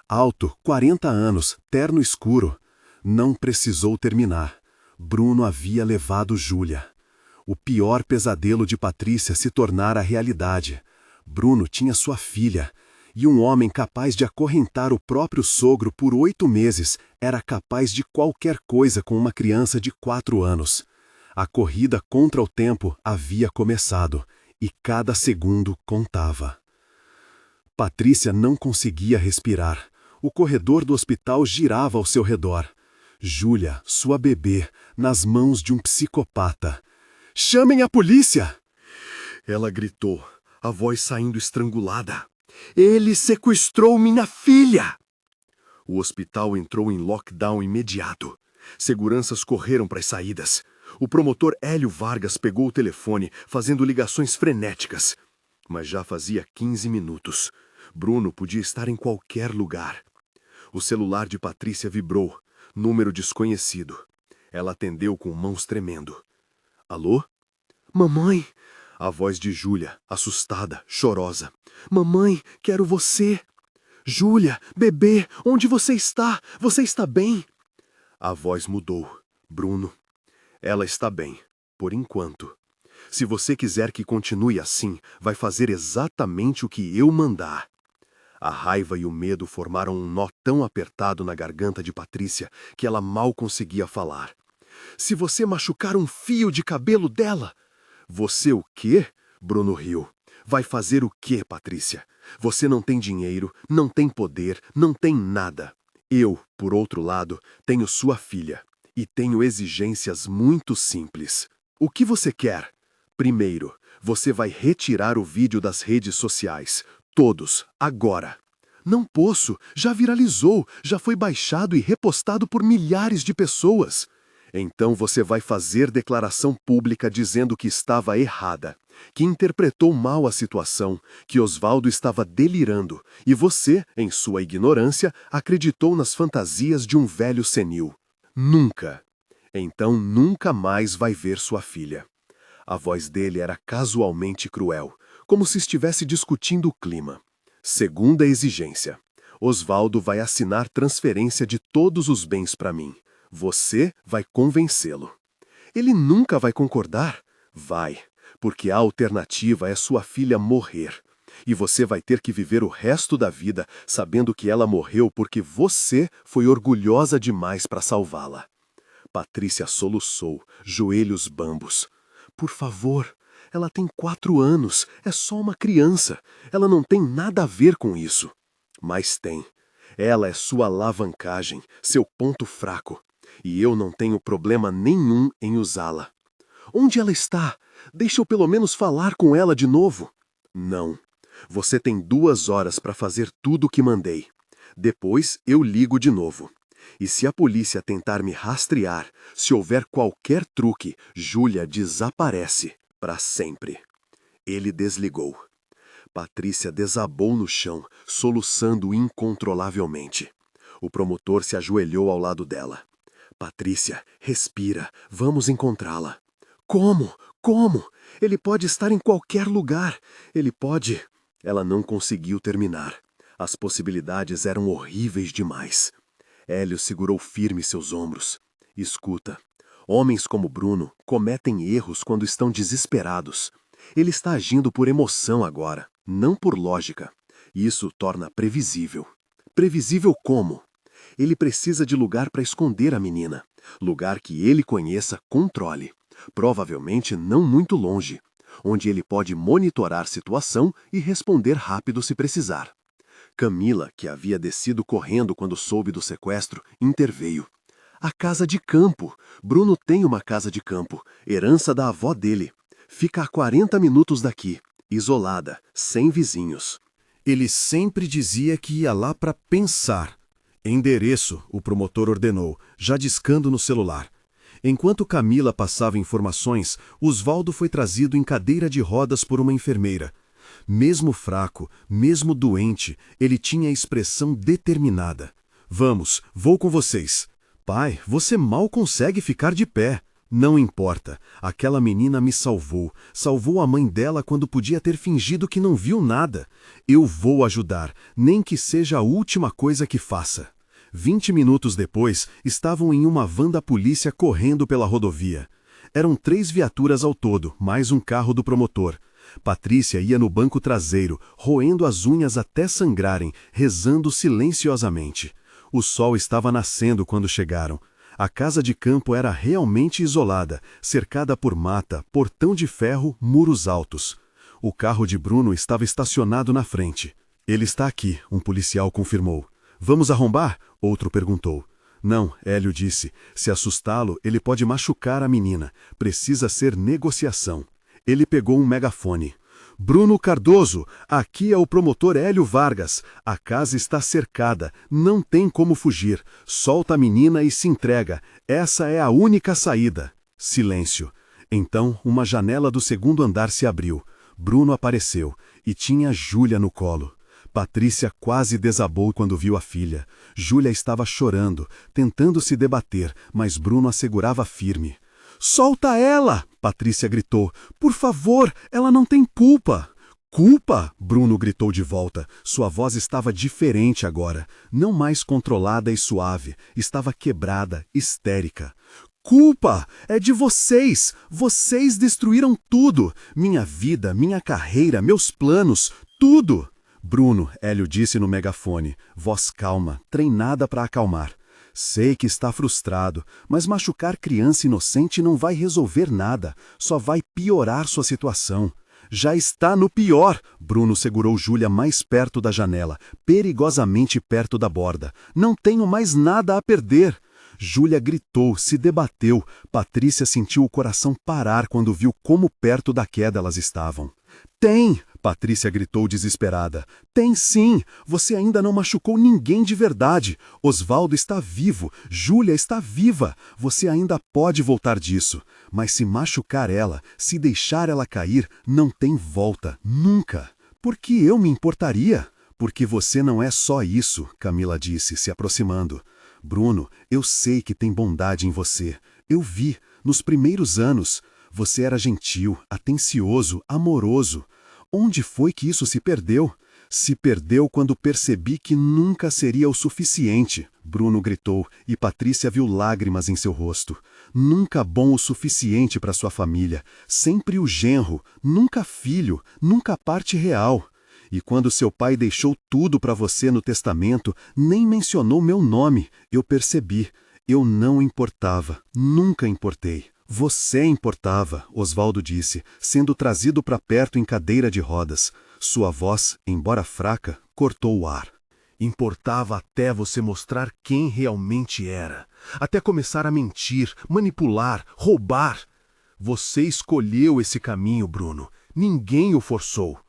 S1: Alto, 40 anos, terno escuro. Não precisou terminar. Bruno havia levado Júlia. O pior pesadelo de Patrícia se tornara realidade. Bruno tinha sua filha. E um homem capaz de acorrentar o próprio sogro por 8 meses era capaz de qualquer coisa com uma criança de 4 anos. A corrida contra o tempo havia começado, e cada segundo contava. Patrícia não conseguia respirar. O corredor do hospital girava ao seu redor. Júlia, sua bebê, nas mãos de um psicopata. "Chamem a polícia!" Ela gritou, a voz saindo estrangulada. "Ele sequestrou minha filha!" O hospital entrou em lockdown imediato. Seguranças correram para as saídas. O promotor Hélio Vargas pegou o telefone, fazendo ligações frenéticas. Mas já fazia 15 minutos. Bruno podia estar em qualquer lugar. O celular de Patrícia vibrou. Número desconhecido. Ela atendeu com mãos tremendo. "Alô? Mamãe!" A voz de Júlia, assustada, chorosa. "Mamãe, quero você!" "Júlia, bebê, onde você está? Você está bem?" A voz mudou. "Bruno, ela está bem, por enquanto. Se você quiser que continue assim, vai fazer exatamente o que eu mandar." A raiva e o medo formaram um nó tão apertado na garganta de Patrícia que ela mal conseguia falar. "Se você machucar um fio de cabelo dela..." "Você o quê?" Bruno riu. "Vai fazer o quê, Patrícia? Você não tem dinheiro, não tem poder, não tem nada. Eu, por outro lado, tenho sua filha. E tenho exigências muito simples. O que você quer? Primeiro, você vai retirar o vídeo das redes sociais. Todos, agora." "Não posso, já viralizou, já foi baixado e repostado por milhares de pessoas." "Então você vai fazer declaração pública dizendo que estava errada, que interpretou mal a situação, que Osvaldo estava delirando, e você, em sua ignorância, acreditou nas fantasias de um velho senil. Nunca. Então nunca mais vai ver sua filha." A voz dele era casualmente cruel, como se estivesse discutindo o clima. "Segunda exigência. Osvaldo vai assinar transferência de todos os bens para mim. Você vai convencê-lo." "Ele nunca vai concordar?" "Vai, porque a alternativa é sua filha morrer. E você vai ter que viver o resto da vida sabendo que ela morreu porque você foi orgulhosa demais para salvá-la." Patrícia soluçou, joelhos bambos. "Por favor, ela tem 4 anos, é só uma criança. Ela não tem nada a ver com isso." "Mas tem. Ela é sua alavancagem, seu ponto fraco. E eu não tenho problema nenhum em usá-la. Onde ela está? Deixa eu pelo menos falar com ela de novo. Não. Você tem 2 horas para fazer tudo o que mandei. Depois eu ligo de novo. E se a polícia tentar me rastrear, se houver qualquer truque, Júlia desaparece para sempre. Ele desligou. Patrícia desabou no chão, soluçando incontrolavelmente. O promotor se ajoelhou ao lado dela. Patrícia, respira, vamos encontrá-la. Como? Como? Ele pode estar em qualquer lugar. Ele pode... Ela não conseguiu terminar. As possibilidades eram horríveis demais. Hélio segurou firme seus ombros. Escuta, homens como Bruno cometem erros quando estão desesperados. Ele está agindo por emoção agora, não por lógica. Isso o torna previsível. Previsível como? Ele precisa de lugar para esconder a menina. Lugar que ele conheça, controle. Provavelmente não muito longe, onde ele pode monitorar a situação e responder rápido se precisar. Camila, que havia descido correndo quando soube do sequestro, interveio. A casa de campo. Bruno tem uma casa de campo, herança da avó dele. Fica a 40 minutos daqui, isolada, sem vizinhos.
S2: Ele sempre dizia que ia lá para pensar. Endereço, o promotor ordenou, já discando no celular. Enquanto Camila passava informações, Osvaldo foi trazido em cadeira de rodas por uma enfermeira. Mesmo fraco, mesmo doente, ele tinha a expressão determinada. Vamos, vou com vocês. Pai, você mal consegue ficar de pé. Não importa, aquela menina me salvou. Salvou a mãe dela quando podia ter fingido que não viu nada. Eu vou ajudar, nem que seja a última coisa que faça. 20 minutos depois, estavam em uma van da polícia correndo pela rodovia. Eram 3 viaturas ao todo, mais um carro do promotor. Patrícia ia no banco traseiro, roendo as unhas até sangrarem, rezando silenciosamente. O sol estava nascendo quando chegaram. A casa de campo era realmente isolada, cercada por mata, portão de ferro, muros altos. O carro de Bruno estava estacionado na frente. Ele está aqui, um policial confirmou. Vamos arrombar? Outro perguntou. Não, Hélio disse. Se assustá-lo, ele pode machucar a menina. Precisa ser negociação. Ele pegou um megafone. Bruno Cardoso, aqui é o promotor Hélio Vargas. A casa está cercada, não tem como fugir. Solta a menina e se entrega. Essa é a única saída. Silêncio. Então, uma janela do 2º andar se abriu. Bruno apareceu e tinha Júlia no colo. Patrícia quase desabou quando viu a filha. Júlia estava chorando, tentando se debater, mas Bruno a segurava firme. Solta ela! Patrícia gritou. Por favor, ela não tem culpa. Culpa? Bruno gritou de volta. Sua voz estava diferente agora. Não mais controlada e suave. Estava quebrada, histérica. Culpa! É de vocês! Vocês destruíram tudo! Minha vida, minha carreira, meus planos, tudo! Bruno, Hélio disse no megafone, voz calma, treinada para acalmar. Sei que está frustrado, mas machucar criança inocente não vai resolver nada, só vai piorar sua situação. Já está no pior! Bruno segurou Júlia mais perto da janela, perigosamente perto da borda. Não tenho mais nada a perder! Júlia gritou, se debateu. Patrícia sentiu o coração parar quando viu como perto da queda elas estavam. Tem! Patrícia gritou desesperada. Tem sim! Você ainda não machucou ninguém de verdade. Osvaldo está vivo. Júlia está viva. Você ainda pode voltar disso. Mas se machucar ela, se deixar ela cair, não tem volta. Nunca. Por que eu me importaria? Porque você não é só isso, Camila disse, se aproximando. Bruno, eu sei que tem bondade em você. Eu vi, nos primeiros anos. Você era gentil, atencioso, amoroso. Onde foi que isso se perdeu? Se perdeu quando percebi que nunca seria o suficiente, Bruno gritou, e Patrícia viu lágrimas em seu rosto. Nunca bom o suficiente para sua família, sempre o genro, nunca filho, nunca parte real. E quando seu pai deixou tudo para você no testamento, nem mencionou meu nome, eu percebi. Eu não importava, nunca importei. Você importava, Osvaldo disse, sendo trazido para perto em cadeira de rodas. Sua voz, embora fraca, cortou o ar.
S1: Importava até você mostrar quem realmente era. Até começar a mentir, manipular, roubar. Você escolheu esse caminho, Bruno. Ninguém o forçou.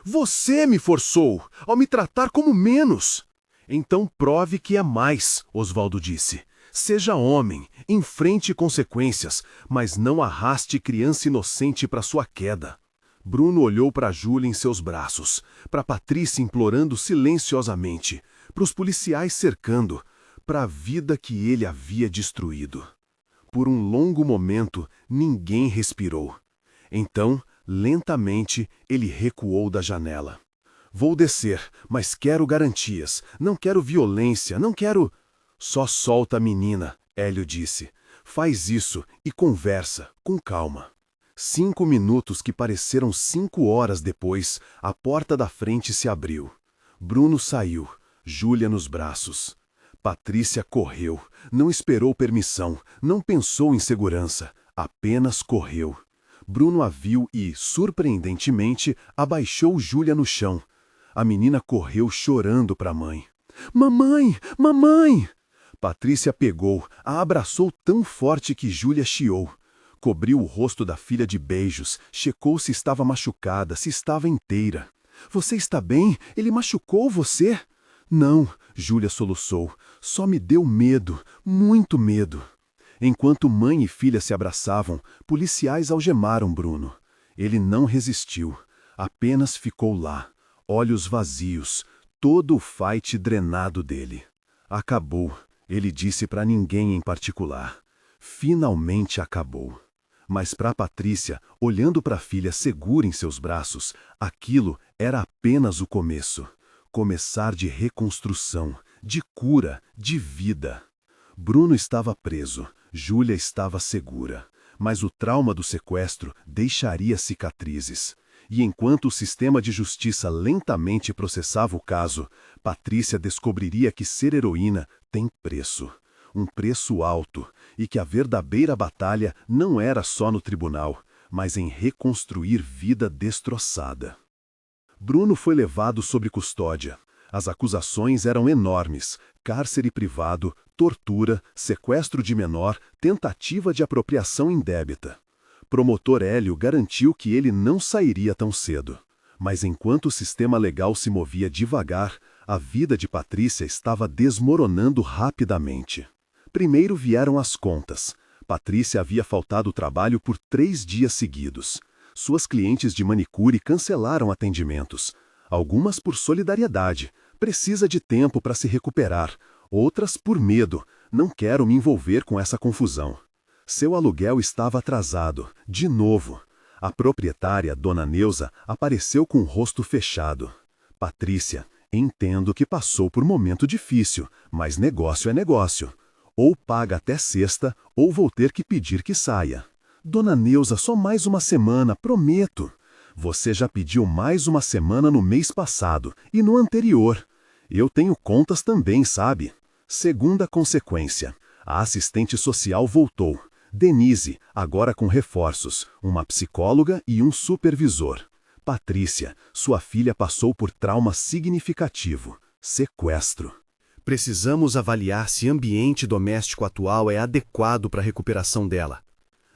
S1: Você me forçou, ao me tratar como menos. Então prove que é mais, Oswaldo disse. Seja homem, enfrente consequências, mas não arraste criança inocente para sua queda. Bruno olhou para Júlia em seus braços, para Patrícia implorando silenciosamente, para os policiais cercando, para a vida que ele havia destruído. Por um longo momento, ninguém respirou. Então, lentamente, ele recuou da janela. Vou descer, mas quero garantias. Não quero violência, não quero... Só solta a menina, Hélio disse. Faz isso e conversa, com calma. 5 minutos que pareceram 5 horas depois, a porta da frente se abriu. Bruno saiu, Júlia nos braços. Patrícia correu, não esperou permissão, não pensou em segurança, apenas correu. Bruno a viu e, surpreendentemente, abaixou Júlia no chão. A menina correu chorando para a mãe. Mamãe! Mamãe! Patrícia pegou, a abraçou tão forte que Júlia chiou. Cobriu o rosto da filha de beijos, checou se estava machucada, se estava inteira. Você está bem? Ele machucou você? Não, Júlia soluçou. Só me deu medo, muito medo. Enquanto mãe e filha se abraçavam, policiais algemaram Bruno. Ele não resistiu, apenas ficou lá, olhos vazios, todo o fight drenado dele. Acabou, ele disse para ninguém em particular. Finalmente acabou. Mas para Patrícia, olhando para a filha segura em seus braços, aquilo era apenas o começo. Começar de reconstrução, de cura, de vida. Bruno estava preso, Júlia estava segura, mas o trauma do sequestro deixaria cicatrizes. E enquanto o sistema de justiça lentamente processava o caso, Patrícia descobriria que ser heroína tem preço. Um preço alto, e que a verdadeira batalha não era só no tribunal, mas em reconstruir vida destroçada. Bruno foi levado sob custódia. As acusações eram enormes: cárcere privado, tortura, sequestro de menor, tentativa de apropriação indébita. Promotor Hélio garantiu que ele não sairia tão cedo. Mas enquanto o sistema legal se movia devagar, a vida de Patrícia estava desmoronando rapidamente. Primeiro vieram as contas. Patrícia havia faltado ao trabalho por 3 dias seguidos. Suas clientes de manicure cancelaram atendimentos. Algumas por solidariedade. Precisa de tempo para se recuperar. Outras por medo. Não quero me envolver com essa confusão. Seu aluguel estava atrasado. De novo. A proprietária, Dona Neuza, apareceu com o rosto fechado. Patrícia, entendo que passou por momento difícil, mas negócio é negócio. Ou paga até sexta, ou vou ter que pedir que saia. Dona Neuza, só mais uma semana, prometo. Você já pediu mais uma semana no mês passado e no anterior. Eu tenho contas também, sabe? Segunda consequência. A assistente social voltou. Denise, agora com reforços, uma psicóloga e um supervisor. Patrícia, sua filha passou por trauma significativo. Sequestro. Precisamos avaliar se o ambiente doméstico atual é adequado para a recuperação dela.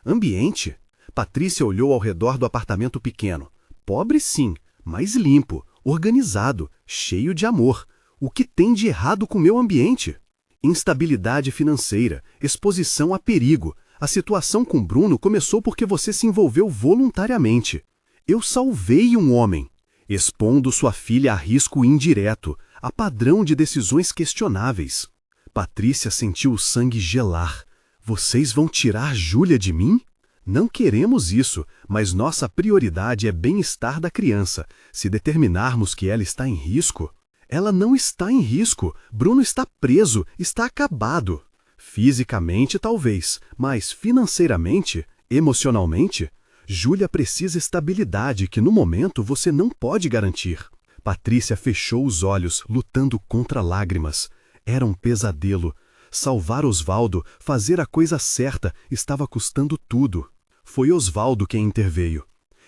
S1: Ambiente? Patrícia olhou ao redor do apartamento pequeno. Pobre sim, mas limpo, organizado, cheio de amor. O que tem de errado com meu ambiente? Instabilidade financeira, exposição a perigo. A situação com Bruno começou porque você se envolveu voluntariamente. Eu salvei um homem, expondo sua filha a risco indireto, a padrão de decisões questionáveis. Patrícia sentiu o sangue gelar. Vocês vão tirar Júlia de mim? Não queremos isso, mas nossa prioridade é bem-estar da criança. Se determinarmos que ela está em risco... Ela não está em risco. Bruno está preso, está acabado. Fisicamente, talvez, mas financeiramente, emocionalmente, Júlia precisa estabilidade que no momento você não pode garantir. Patrícia fechou os olhos, lutando contra lágrimas. Era um pesadelo. Salvar Oswaldo, fazer a coisa certa, estava custando tudo. Foi Oswaldo quem interveio.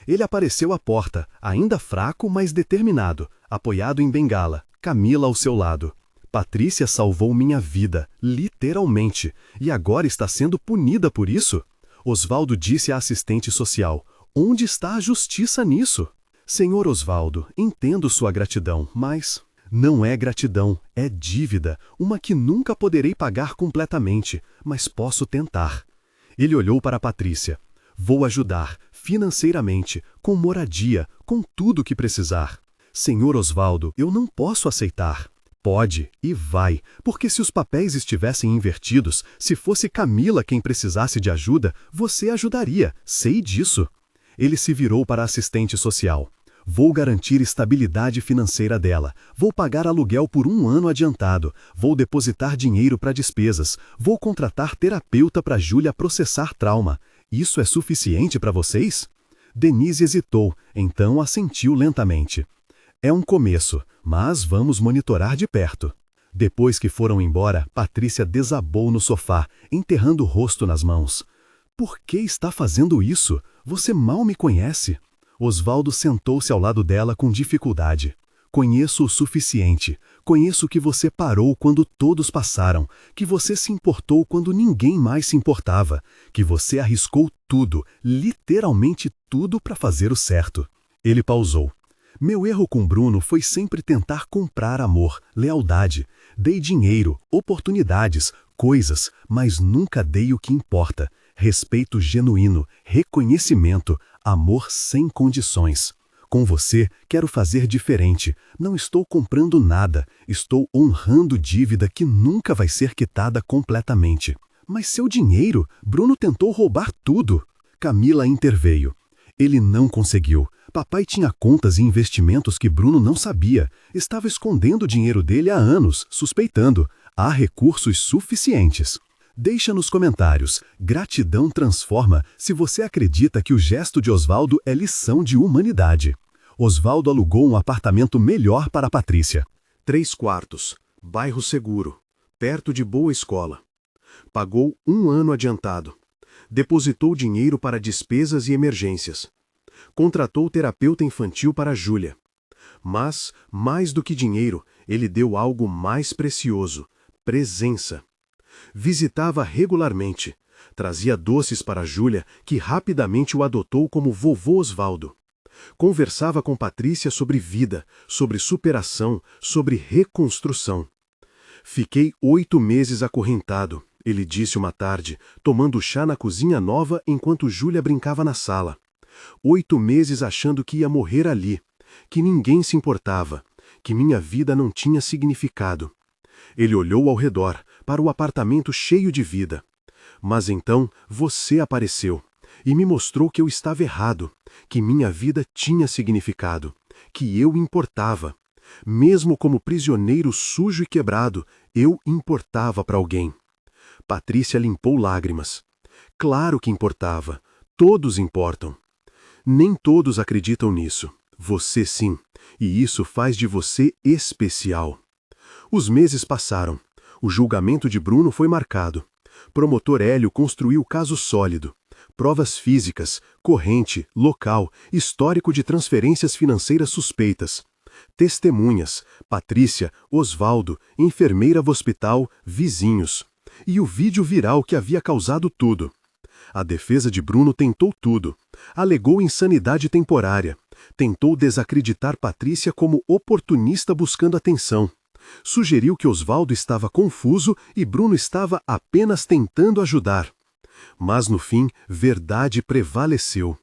S1: Ele apareceu à porta, ainda fraco, mas determinado, apoiado em bengala, Camila ao seu lado. Patrícia salvou minha vida, literalmente, e agora está sendo punida por isso? Osvaldo disse à assistente social: onde está a justiça nisso? Senhor Osvaldo, entendo sua gratidão, mas não é gratidão, é dívida, uma que nunca poderei pagar completamente, mas posso tentar. Ele olhou para Patrícia. Vou ajudar, financeiramente, com moradia, com tudo o que precisar. Senhor Osvaldo, eu não posso aceitar. Pode e vai, porque se os papéis estivessem invertidos, se fosse Camila quem precisasse de ajuda, você ajudaria, sei disso. Ele se virou para a assistente social. Vou garantir estabilidade financeira dela, vou pagar aluguel por 1 ano adiantado, vou depositar dinheiro para despesas, vou contratar terapeuta para Júlia processar trauma. Isso é suficiente para vocês? Denise hesitou, então assentiu lentamente. É um começo, mas vamos monitorar de perto. Depois que foram embora, Patrícia desabou no sofá, enterrando o rosto nas mãos. Por que está fazendo isso? Você mal me conhece. Osvaldo sentou-se ao lado dela com dificuldade. Conheço o suficiente. Conheço que você parou quando todos passaram, que você se importou quando ninguém mais se importava, que você arriscou tudo, literalmente tudo para fazer o certo. Ele pausou. Meu erro com Bruno foi sempre tentar comprar amor, lealdade. Dei dinheiro, oportunidades, coisas, mas nunca dei o que importa. Respeito genuíno, reconhecimento, amor sem condições. Com você, quero fazer diferente. Não estou comprando nada, estou honrando dívida que nunca vai ser quitada completamente. Mas seu dinheiro, Bruno tentou roubar tudo. Camila interveio. Ele não conseguiu. Papai tinha contas e investimentos que Bruno não sabia. Estava escondendo o dinheiro dele há anos, suspeitando. Há recursos suficientes. Deixa nos comentários. Gratidão transforma se você acredita que o gesto de Osvaldo é lição de humanidade. Osvaldo alugou um apartamento melhor para Patrícia. 3 quartos, bairro seguro, perto de boa escola. Pagou 1 ano adiantado. Depositou dinheiro para despesas e emergências. Contratou terapeuta infantil para Júlia. Mas, mais do que dinheiro, ele deu algo mais precioso: presença. Visitava regularmente. Trazia doces para Júlia, que rapidamente o adotou como vovô Osvaldo. Conversava com Patrícia sobre vida, sobre superação, sobre reconstrução. Fiquei 8 meses acorrentado, ele disse uma tarde, tomando chá na cozinha nova enquanto Júlia brincava na sala. 8 meses achando que ia morrer ali, que ninguém se importava, que minha vida não tinha significado. Ele olhou ao redor, para o apartamento cheio de vida. Mas então você apareceu e me mostrou que eu estava errado, que minha vida tinha significado, que eu importava. Mesmo como prisioneiro sujo e quebrado, eu importava para alguém. Patrícia limpou lágrimas. Claro que importava. Todos importam. Nem todos acreditam nisso. Você sim. E isso faz de você especial. Os meses passaram. O julgamento de Bruno foi marcado. Promotor Hélio construiu caso sólido. Provas físicas, corrente, local, histórico de transferências financeiras suspeitas. Testemunhas, Patrícia, Osvaldo, enfermeira do hospital, vizinhos. E o vídeo viral que havia causado tudo. A defesa de Bruno tentou tudo. Alegou insanidade temporária. Tentou desacreditar Patrícia como oportunista buscando atenção. Sugeriu que Osvaldo estava confuso e Bruno estava apenas tentando ajudar. Mas no fim, verdade prevaleceu.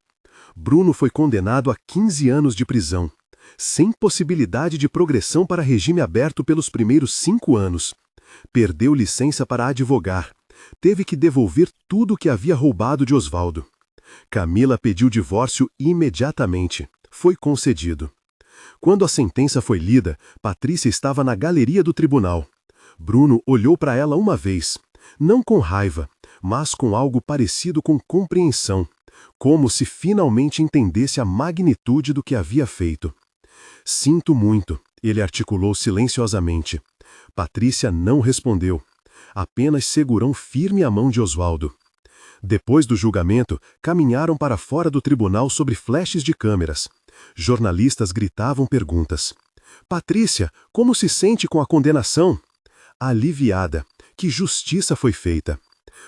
S1: Bruno foi condenado a 15 anos de prisão, sem possibilidade de progressão para regime aberto pelos primeiros 5 anos. Perdeu licença para advogar. Teve que devolver tudo o que havia roubado de Osvaldo. Camila pediu divórcio imediatamente. Foi concedido. Quando a sentença foi lida, Patrícia estava na galeria do tribunal. Bruno olhou para ela uma vez, não com raiva, mas com algo parecido com compreensão, como se finalmente entendesse a magnitude do que havia feito. Sinto muito, ele articulou silenciosamente. Patrícia não respondeu. Apenas segurou firme a mão de Osvaldo. Depois do julgamento, caminharam para fora do tribunal sob flashes de câmeras. Jornalistas gritavam perguntas.
S2: Patrícia, como se sente com a condenação? Aliviada. Que justiça foi feita.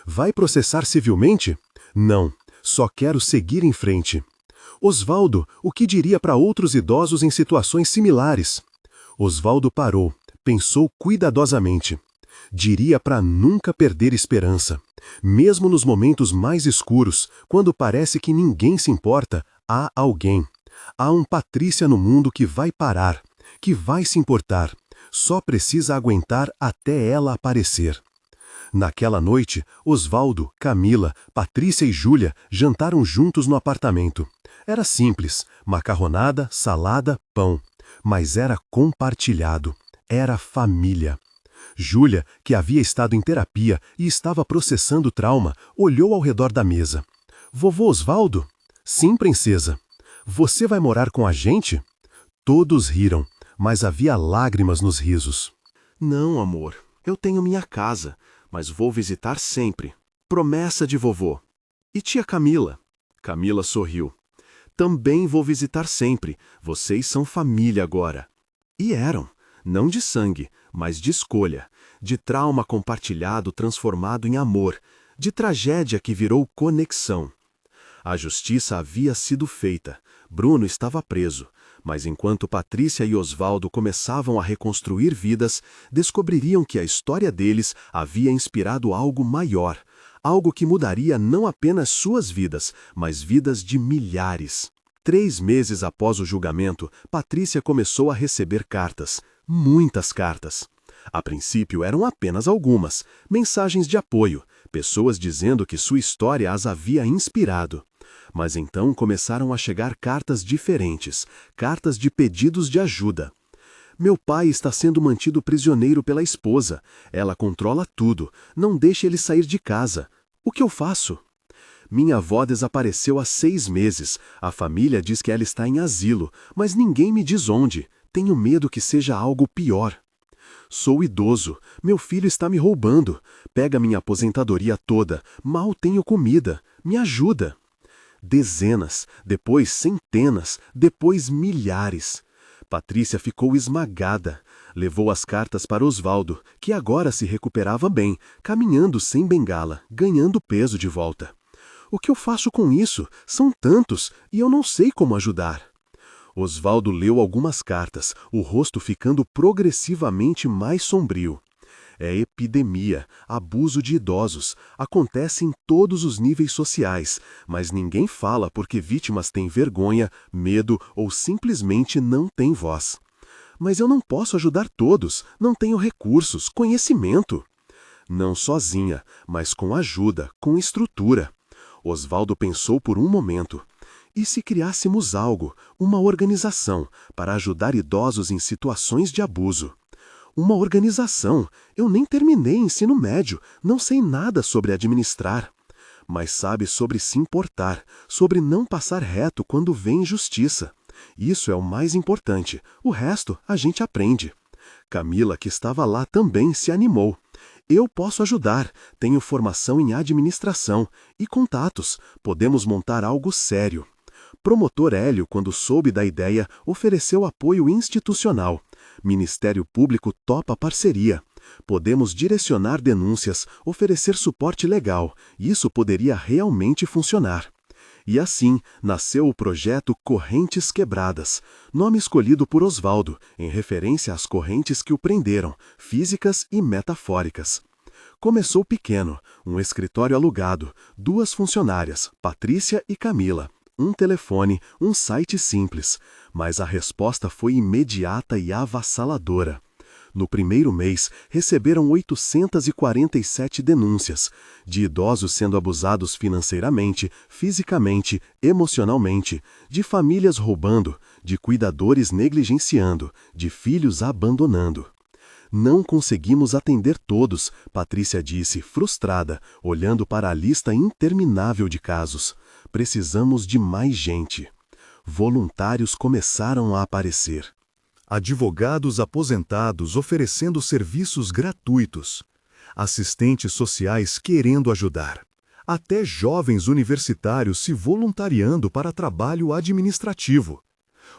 S2: Vai processar civilmente? Não, só quero seguir em frente. Osvaldo, o que diria para outros idosos em situações similares? Osvaldo parou, pensou cuidadosamente. Diria para nunca perder esperança. Mesmo nos momentos mais escuros, quando parece que ninguém se importa, há alguém. Há um Patrícia no mundo que vai parar, que vai se importar. Só precisa aguentar até ela aparecer. Naquela noite, Osvaldo, Camila, Patrícia e Júlia jantaram juntos no apartamento. Era simples, macarronada, salada, pão. Mas era compartilhado. Era família. Júlia, que havia estado em terapia e estava processando o trauma, olhou ao redor da mesa. Vovô Osvaldo? Sim, princesa. Você vai morar com a gente? Todos riram, mas havia lágrimas nos risos.
S1: Não, amor. Eu tenho minha casa, mas vou visitar sempre. Promessa de vovô. E tia Camila? Camila sorriu. Também vou visitar sempre. Vocês são família agora. E eram. Não de sangue, mas de escolha, de trauma compartilhado transformado em amor, de tragédia que virou conexão. A justiça havia sido feita, Bruno estava preso, mas enquanto Patrícia e Osvaldo começavam a reconstruir vidas, descobririam que a história deles havia inspirado algo maior, algo que mudaria não apenas suas vidas, mas vidas de milhares. 3 meses após o julgamento, Patrícia começou a receber cartas. Muitas cartas. A princípio eram apenas algumas, mensagens de apoio, pessoas dizendo que sua história as havia inspirado. Mas então começaram a chegar cartas diferentes, cartas de pedidos de ajuda. Meu pai está sendo mantido prisioneiro pela esposa. Ela controla tudo, não deixa ele sair de casa. O que eu faço? Minha avó desapareceu há 6 meses. A família diz que ela está em asilo, mas ninguém me diz onde. Tenho medo que seja algo pior. Sou idoso. Meu filho está me roubando. Pega minha aposentadoria toda. Mal tenho comida. Me ajuda. Dezenas, depois centenas, depois milhares. Patrícia ficou esmagada. Levou as cartas para Osvaldo, que agora se recuperava bem, caminhando sem bengala, ganhando peso de volta. O que eu faço com isso? São tantos, e eu não sei como ajudar. Osvaldo leu algumas cartas, o rosto ficando progressivamente mais sombrio. É epidemia, abuso de idosos, acontece em todos os níveis sociais, mas ninguém fala porque vítimas têm vergonha, medo ou simplesmente não têm voz. Mas eu não posso ajudar todos, não tenho recursos, conhecimento. Não sozinha, mas com ajuda, com estrutura. Osvaldo pensou por um momento. E se criássemos algo, uma organização, para ajudar idosos em situações de abuso? Uma organização. Eu nem terminei ensino médio, não sei nada sobre administrar. Mas sabe sobre se importar, sobre não passar reto quando vem injustiça. Isso é o mais importante, o resto a gente aprende. Camila, que estava lá também, se animou. Eu posso ajudar, tenho formação em administração e contatos, podemos montar algo sério. Promotor Hélio, quando soube da ideia, ofereceu apoio institucional. Ministério Público topa parceria. Podemos direcionar denúncias, oferecer suporte legal. Isso poderia realmente funcionar. E assim nasceu o projeto Correntes Quebradas, nome escolhido por Osvaldo, em referência às correntes que o prenderam, físicas e metafóricas. Começou pequeno, um escritório alugado, 2 funcionárias, Patrícia e Camila. Um telefone, um site simples, mas a resposta foi imediata e avassaladora. No primeiro mês, receberam 847 denúncias, de idosos sendo abusados financeiramente, fisicamente, emocionalmente, de famílias roubando, de cuidadores negligenciando, de filhos abandonando. Não conseguimos atender todos, Patrícia disse, frustrada, olhando para a lista interminável de casos. Precisamos de mais gente. Voluntários começaram a aparecer.
S2: Advogados aposentados oferecendo serviços gratuitos. Assistentes sociais querendo ajudar. Até jovens universitários se voluntariando para trabalho administrativo.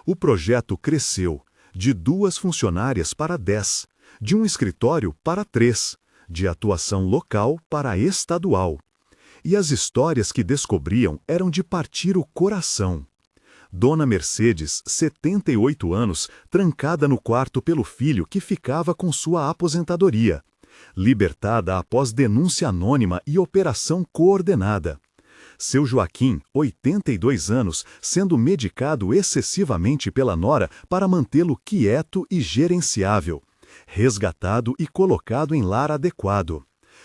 S2: O projeto cresceu. de 2 funcionárias para 10, de um escritório para 3, de atuação local para estadual. E as histórias que descobriam eram de partir o coração. Dona Mercedes, 78 anos, trancada no quarto pelo filho que ficava com sua aposentadoria. Libertada após denúncia anônima e operação coordenada. Seu Joaquim, 82 anos, sendo medicado excessivamente pela nora para mantê-lo quieto e gerenciável. Resgatado e colocado em lar adequado.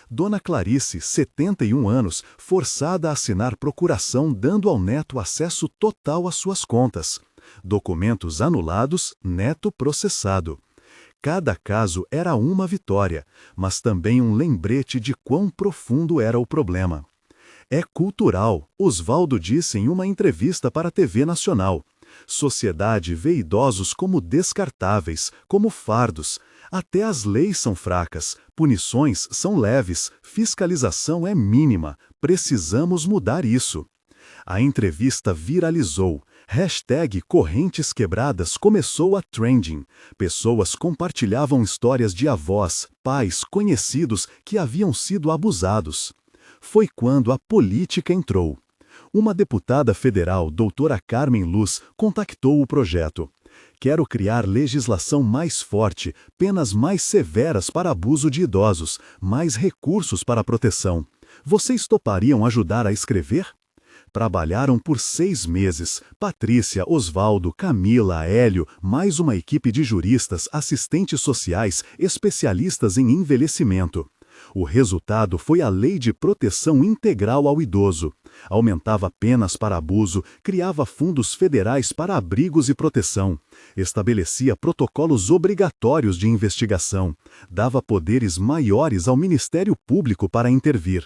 S2: Dona Clarice, 71 anos, forçada a assinar procuração dando ao neto acesso total às suas contas. Documentos anulados, neto processado. Cada caso era uma vitória, mas também um lembrete de quão profundo era o problema. É cultural, Osvaldo disse em uma entrevista para a TV Nacional. Sociedade vê idosos como descartáveis, como fardos. Até as leis são fracas, punições são leves, fiscalização é mínima. Precisamos mudar isso. A entrevista viralizou. #Correntes Quebradas começou a trending. Pessoas compartilhavam histórias de avós, pais, conhecidos que haviam sido abusados. Foi quando a política entrou. Uma deputada federal, doutora Carmen Luz, contactou o projeto. Quero criar legislação mais forte, penas mais severas para abuso de idosos, mais recursos para proteção. Vocês topariam ajudar a escrever? Trabalharam por 6 meses. Patrícia, Osvaldo, Camila, Hélio, mais uma equipe de juristas, assistentes sociais, especialistas em envelhecimento. O resultado foi a Lei de Proteção Integral ao Idoso. Aumentava penas para abuso, criava fundos federais para abrigos e proteção, estabelecia protocolos obrigatórios de investigação, dava poderes maiores ao Ministério Público para intervir.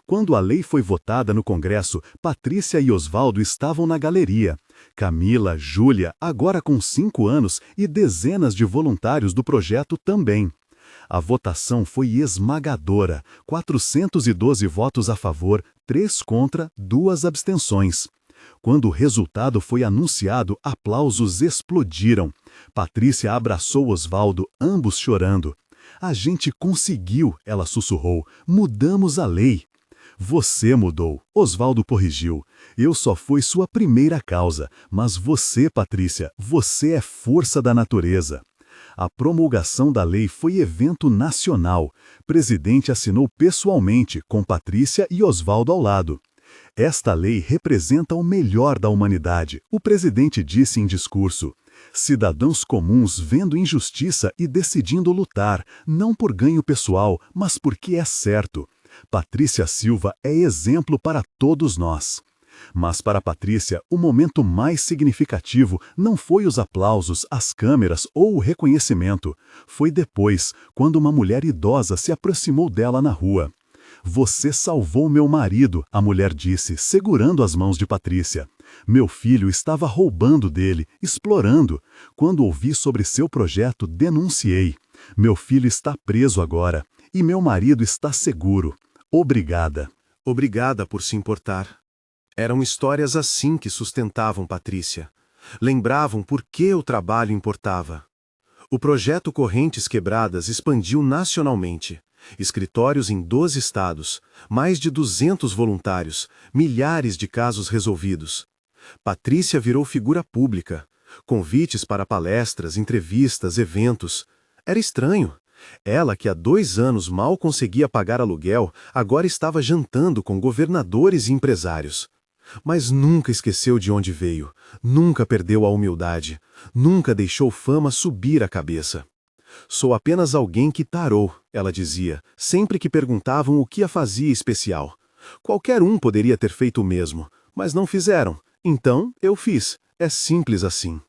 S2: Quando a lei foi votada no Congresso, Patrícia e Osvaldo estavam na galeria. Camila, Júlia, agora com 5 anos, e dezenas de voluntários do projeto também. A votação foi esmagadora, 412 votos a favor, 3 contra, 2 abstenções. Quando o resultado foi anunciado, aplausos explodiram. Patrícia abraçou Osvaldo, ambos chorando. A gente conseguiu, ela sussurrou, mudamos a lei. Você mudou, Osvaldo corrigiu. Eu só fui sua primeira causa, mas você, Patrícia, você é força da natureza. A promulgação da lei foi evento nacional. Presidente assinou pessoalmente, com Patrícia e Osvaldo ao lado. Esta lei representa o melhor da humanidade, o presidente disse em discurso. Cidadãos comuns vendo injustiça e decidindo lutar, não por ganho pessoal, mas porque é certo. Patrícia Silva é exemplo para todos nós. Mas para Patrícia, o momento mais significativo não foi os aplausos, as câmeras ou o reconhecimento. Foi depois, quando uma mulher idosa se aproximou dela na rua. Você salvou meu marido, a mulher disse, segurando as mãos de Patrícia. Meu filho estava roubando dele, explorando. Quando ouvi sobre seu projeto, denunciei. Meu filho está preso agora, e meu marido está seguro. Obrigada.
S1: Obrigada por se importar. Eram histórias assim que sustentavam Patrícia. Lembravam por que o trabalho importava. O projeto Correntes Quebradas expandiu nacionalmente. Escritórios em 12 estados, mais de 200 voluntários, milhares de casos resolvidos. Patrícia virou figura pública. Convites para palestras, entrevistas, eventos. Era estranho. Ela, que há 2 anos mal conseguia pagar aluguel, agora estava jantando com governadores e empresários. Mas nunca esqueceu de onde veio, nunca perdeu a humildade, nunca deixou fama subir a cabeça. Sou apenas alguém que tarou, ela dizia, sempre que perguntavam o que a fazia especial. Qualquer um poderia ter feito o mesmo, mas não fizeram. Então, eu fiz. É simples assim.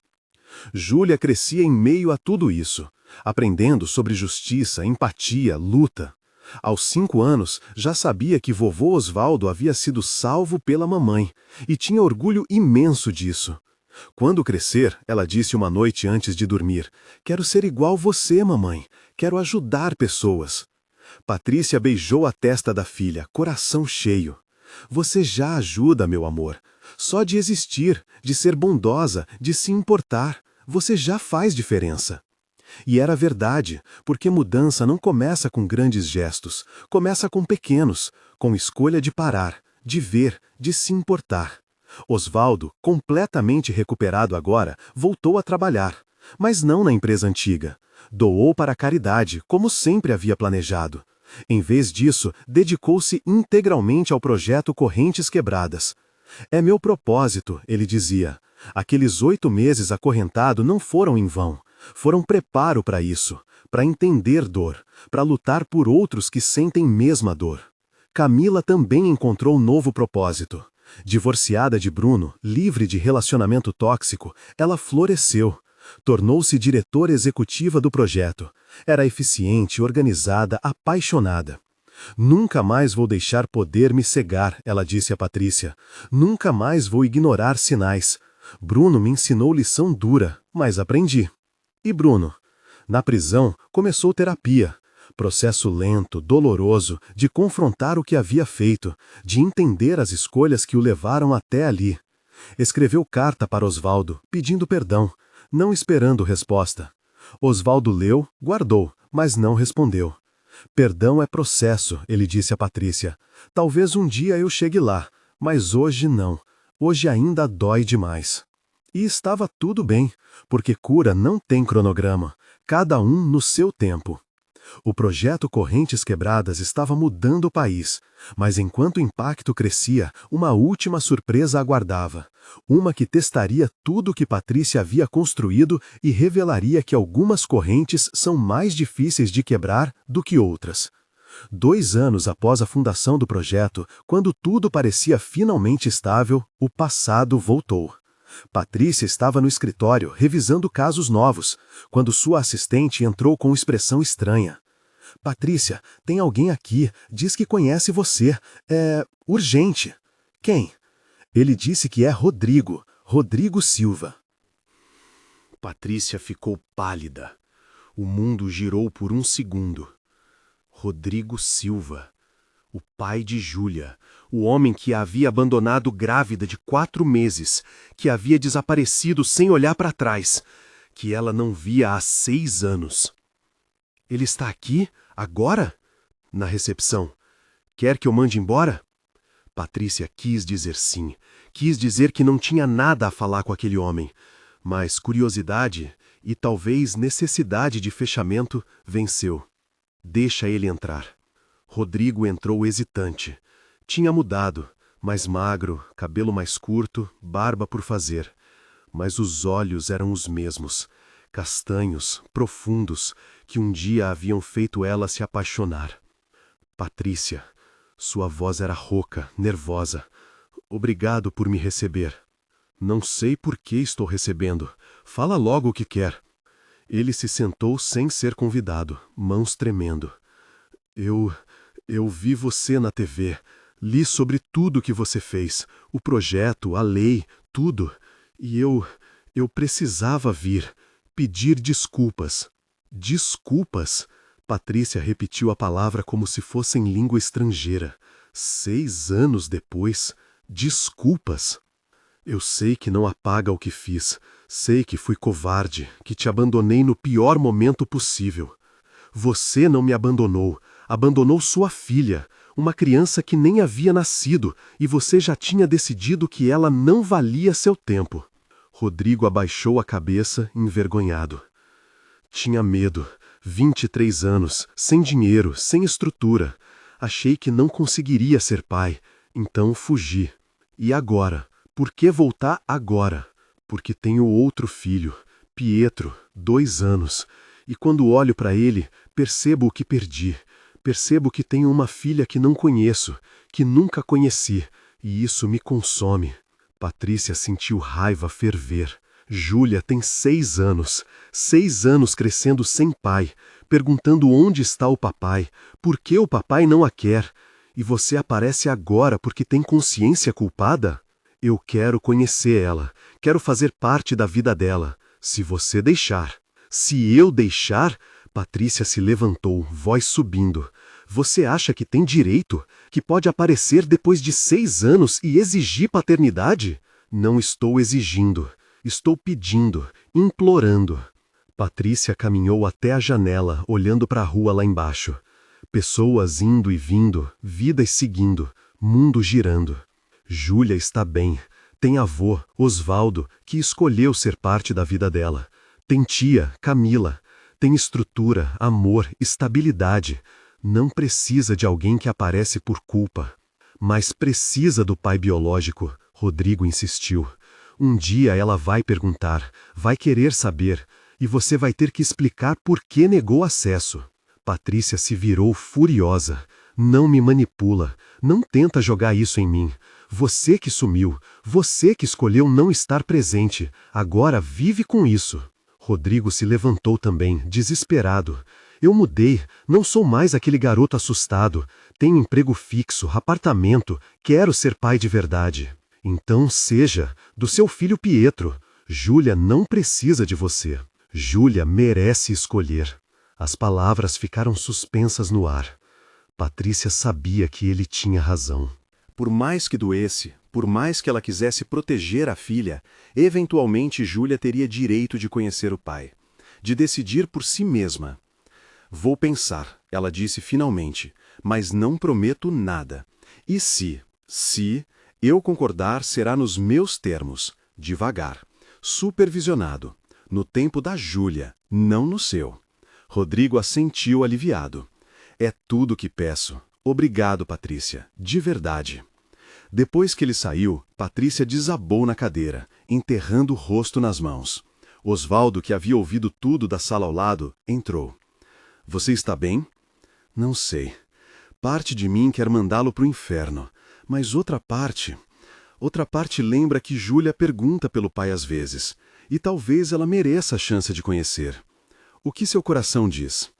S1: Júlia crescia em meio a tudo isso, aprendendo sobre justiça, empatia, luta. Aos 5 anos, já sabia que vovô Osvaldo havia sido salvo pela mamãe, e tinha orgulho imenso disso. Quando crescer, ela disse uma noite antes de dormir, quero ser igual você, mamãe, quero ajudar pessoas. Patrícia beijou a testa da filha, coração cheio. Você já ajuda, meu amor. Só de existir, de ser bondosa, de se importar. você já faz diferença. E era verdade, porque mudança não começa com grandes gestos, começa com pequenos, com escolha de parar, de ver, de se importar. Osvaldo, completamente recuperado agora, voltou a trabalhar, mas não na empresa antiga. Doou para a caridade, como sempre havia planejado. Em vez disso, dedicou-se integralmente ao projeto Correntes Quebradas. É meu propósito, ele dizia. Aqueles 8 meses acorrentado não foram em vão. Foram preparo para isso, para entender dor, para lutar por outros que sentem mesma dor. Camila também encontrou novo propósito. Divorciada de Bruno, livre de relacionamento tóxico, ela floresceu. Tornou-se diretora executiva do projeto. Era eficiente, organizada, apaixonada. Nunca mais vou deixar poder me cegar, ela disse a Patrícia. Nunca mais vou ignorar sinais. Bruno me ensinou lição dura, mas aprendi. E Bruno? Na prisão, começou terapia. Processo lento, doloroso, de confrontar o que havia feito, de entender as escolhas que o levaram até ali. Escreveu carta para Osvaldo, pedindo perdão, não esperando resposta. Osvaldo leu, guardou, mas não respondeu. Perdão é processo, ele disse a Patrícia. Talvez um dia eu chegue lá, mas hoje não. Hoje ainda dói demais. E estava tudo bem, porque cura não tem cronograma, cada um no seu tempo. O projeto Correntes Quebradas estava mudando o país, mas enquanto o impacto crescia, uma última surpresa aguardava. Uma que testaria tudo o que Patrícia havia construído e revelaria que algumas correntes são mais difíceis de quebrar do que outras. 2 anos após a fundação do projeto, quando tudo parecia finalmente estável, o passado voltou. Patrícia estava no escritório, revisando casos novos, quando sua assistente entrou com expressão estranha. Patrícia, tem alguém aqui, diz que conhece você. É urgente. Quem? Ele disse que é Rodrigo Silva. Patrícia ficou pálida. O mundo girou por um segundo. Rodrigo Silva. O pai de Júlia, o homem que a havia abandonado grávida de 4 meses, que havia desaparecido sem olhar para trás, que ela não via há 6 anos. Ele está aqui, agora? Na recepção. Quer que eu mande embora? Patrícia quis dizer sim, quis dizer que não tinha nada a falar com aquele homem, mas curiosidade e talvez necessidade de fechamento venceu. Deixa ele entrar. Rodrigo entrou hesitante. Tinha mudado, mais magro, cabelo mais curto, barba por fazer. Mas os olhos eram os mesmos, castanhos, profundos, que um dia haviam feito ela se apaixonar. Patrícia, sua voz era rouca, nervosa. Obrigado por me receber. Não sei por que estou recebendo. Fala logo o que quer. Ele se sentou sem ser convidado, mãos tremendo. Eu vi você na TV, li sobre tudo que você fez, o projeto, a lei, tudo. E eu precisava vir, pedir desculpas. Desculpas? Patrícia repetiu a palavra como se fosse em língua estrangeira. 6 anos depois, desculpas. Eu sei que não apaga o que fiz, sei que fui covarde, que te abandonei no pior momento possível. Você não me abandonou, abandonou sua filha, uma criança que nem havia nascido, e você já tinha decidido que ela não valia seu tempo. Rodrigo abaixou a cabeça, envergonhado. Tinha medo, 23 anos, sem dinheiro, sem estrutura. Achei que não conseguiria ser pai, então fugi. E agora? Por que voltar agora? Porque tenho outro filho, Pietro, 2 anos. E quando olho para ele, percebo o que perdi. Percebo que tenho uma filha que não conheço, que nunca conheci, e isso me consome. Patrícia sentiu raiva ferver. Júlia tem 6 anos, 6 anos crescendo sem pai, perguntando onde está o papai, por que o papai não a quer. E você aparece agora porque tem consciência culpada? Eu quero conhecer ela, quero fazer parte da vida dela, se você deixar. Se eu deixar? Patrícia se levantou, voz subindo. Você acha que tem direito? Que pode aparecer depois de 6 anos e exigir paternidade? Não estou exigindo. Estou pedindo, implorando. Patrícia caminhou até a janela, olhando para a rua lá embaixo. Pessoas indo e vindo, vidas seguindo, mundo girando. Júlia está bem. Tem avô, Osvaldo, que escolheu ser parte da vida dela. Tem tia, Camila. Tem estrutura, amor, estabilidade. Não precisa de alguém que aparece por culpa. Mas precisa do pai biológico, Rodrigo insistiu. Um dia ela vai perguntar, vai querer saber, e você vai ter que explicar por que negou acesso. Patrícia se virou furiosa. Não me manipula, não tenta jogar isso em mim. Você que sumiu, você que escolheu não estar presente, agora vive com isso. Rodrigo se levantou também, desesperado. Eu mudei, não sou mais aquele garoto assustado. Tenho emprego fixo, apartamento, quero ser pai de verdade. Então seja, do seu filho Pietro. Júlia não precisa de você. Júlia merece escolher. As palavras ficaram suspensas no ar. Patrícia sabia que ele tinha razão.
S3: Por mais que doesse, por mais que ela quisesse proteger a filha, eventualmente Júlia teria direito de conhecer o pai, de decidir por si mesma. Vou pensar, ela disse finalmente, mas não prometo nada. E se eu concordar, será nos meus termos, devagar, supervisionado, no tempo da Júlia, não no seu. Rodrigo assentiu aliviado. É tudo o que peço. Obrigado, Patrícia, de verdade. Depois que ele saiu, Patrícia desabou na cadeira, enterrando o rosto nas mãos. Osvaldo, que havia ouvido tudo da sala ao lado, entrou. Você está bem? Não sei. Parte de mim quer mandá-lo para o inferno, mas outra parte lembra que Júlia pergunta pelo pai às vezes, e talvez ela mereça a chance de conhecer. O que seu coração diz?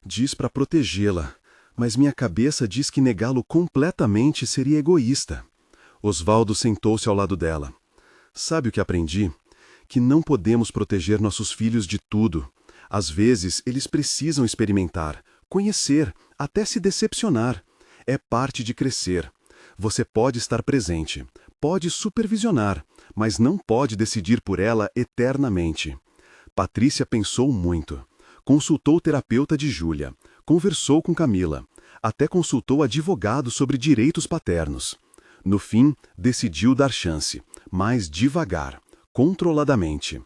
S3: Diz para protegê-la, mas minha cabeça diz que negá-lo completamente seria egoísta. Osvaldo sentou-se ao lado dela. Sabe o que aprendi? Que não podemos proteger nossos filhos de tudo. Às vezes, eles precisam experimentar, conhecer, até se decepcionar. É parte de crescer. Você pode estar presente, pode supervisionar, mas não pode decidir por ela eternamente. Patrícia pensou muito. Consultou o terapeuta de Júlia, conversou com Camila, até consultou advogado sobre direitos paternos. No fim, decidiu dar chance, mas devagar, controladamente.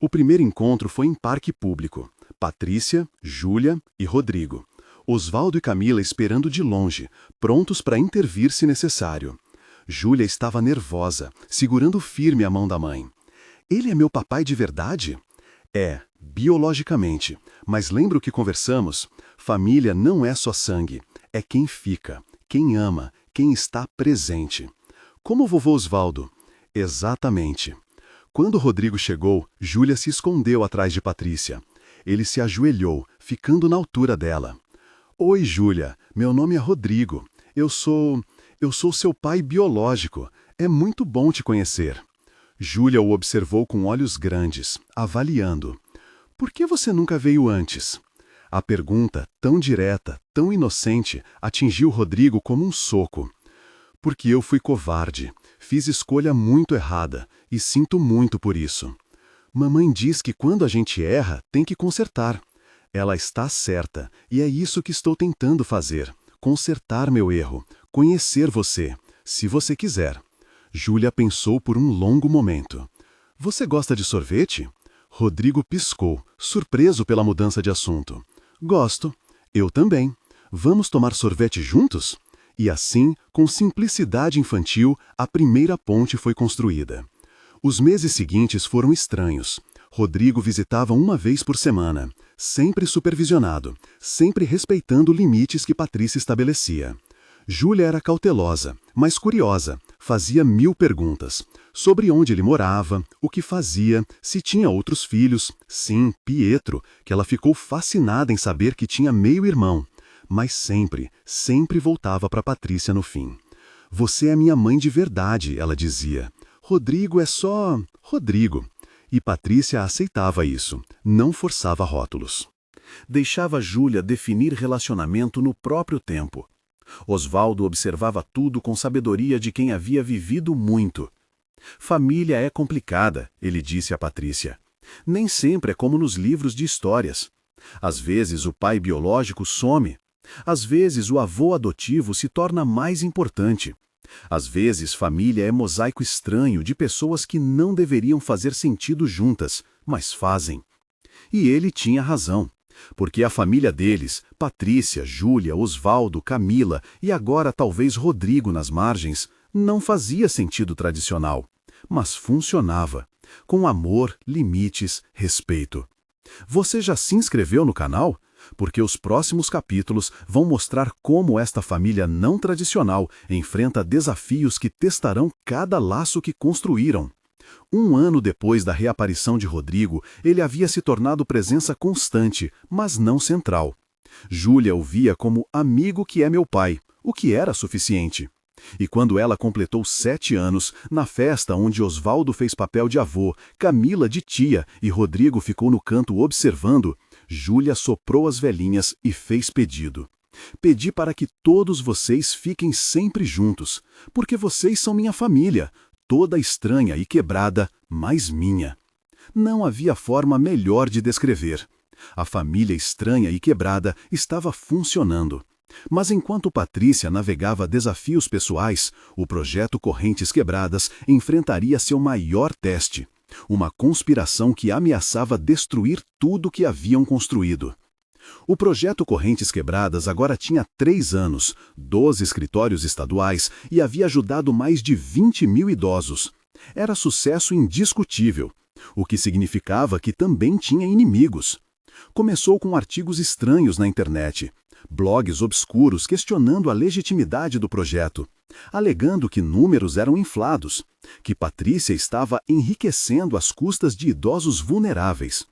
S3: O primeiro encontro foi em parque público. Patrícia, Júlia e Rodrigo. Osvaldo e Camila esperando de longe, prontos para intervir se necessário. Júlia estava nervosa, segurando firme a mão da mãe. Ele é meu papai de verdade? É, biologicamente, mas lembra o que conversamos? Família não é só sangue, é quem fica, quem ama, quem está presente. Como o vovô Osvaldo? Exatamente. Quando Rodrigo chegou, Júlia se escondeu atrás de Patrícia. Ele se ajoelhou, ficando na altura dela. Oi, Júlia, meu nome é Rodrigo. Eu sou seu pai biológico. É muito bom te conhecer. Júlia o observou com olhos grandes, avaliando. Por que você nunca veio antes? A pergunta, tão direta, tão inocente, atingiu Rodrigo como um soco. Porque eu fui covarde, fiz escolha muito errada e sinto muito por isso. Mamãe diz que quando a gente erra, tem que consertar. Ela está certa, e é isso que estou tentando fazer. Consertar meu erro, conhecer você, se você quiser. Júlia pensou por um longo momento. Você gosta de sorvete? Rodrigo piscou, surpreso pela mudança de assunto. Gosto. Eu também. Vamos tomar sorvete juntos? E assim, com simplicidade infantil, a primeira ponte foi construída. Os meses seguintes foram estranhos. Rodrigo visitava uma vez por semana, sempre supervisionado, sempre respeitando limites que Patrícia estabelecia. Júlia era cautelosa, mas curiosa, fazia 1000 perguntas. Sobre onde ele morava, o que fazia, se tinha outros filhos, sim, Pietro, que ela ficou fascinada em saber que tinha meio-irmão. Mas sempre voltava para Patrícia no fim. Você é minha mãe de verdade, ela dizia. Rodrigo é só Rodrigo. E Patrícia aceitava isso, não forçava rótulos. Deixava Júlia definir relacionamento no próprio tempo. Osvaldo observava tudo com sabedoria de quem havia vivido muito. Família é complicada, ele disse a Patrícia. Nem sempre é como nos livros de histórias. Às vezes o pai biológico some. Às vezes o avô adotivo se torna mais importante. Às vezes família é mosaico estranho de pessoas que não deveriam fazer sentido juntas, mas fazem. E ele tinha razão. Porque a família deles, Patrícia, Júlia, Osvaldo, Camila e agora talvez Rodrigo nas margens, não fazia sentido tradicional, mas funcionava, com amor, limites, respeito. Você já se inscreveu no canal? Porque os próximos capítulos vão mostrar como esta família não tradicional enfrenta desafios que testarão cada laço que construíram. Um ano depois da reaparição de Rodrigo, ele havia se tornado presença constante, mas não central. Júlia o via como amigo que é meu pai, o que era suficiente. E quando ela completou 7 anos, na festa onde Osvaldo fez papel de avô, Camila de tia e Rodrigo ficou no canto observando, Júlia soprou as velhinhas e fez pedido. Pedi para que todos vocês fiquem sempre juntos, porque vocês são minha família, toda estranha e quebrada, mas minha. Não havia forma melhor de descrever. A família estranha e quebrada estava funcionando. Mas enquanto Patrícia navegava desafios pessoais, o projeto Correntes Quebradas enfrentaria seu maior teste. Uma conspiração que ameaçava destruir tudo que haviam construído. O projeto Correntes Quebradas agora tinha 3 anos, 12 escritórios estaduais e havia ajudado mais de 20 mil idosos. Era sucesso indiscutível, o que significava que também tinha inimigos. Começou com artigos estranhos na internet, blogs obscuros questionando a legitimidade do projeto, alegando que números eram inflados, que Patrícia estava enriquecendo às custas de idosos vulneráveis.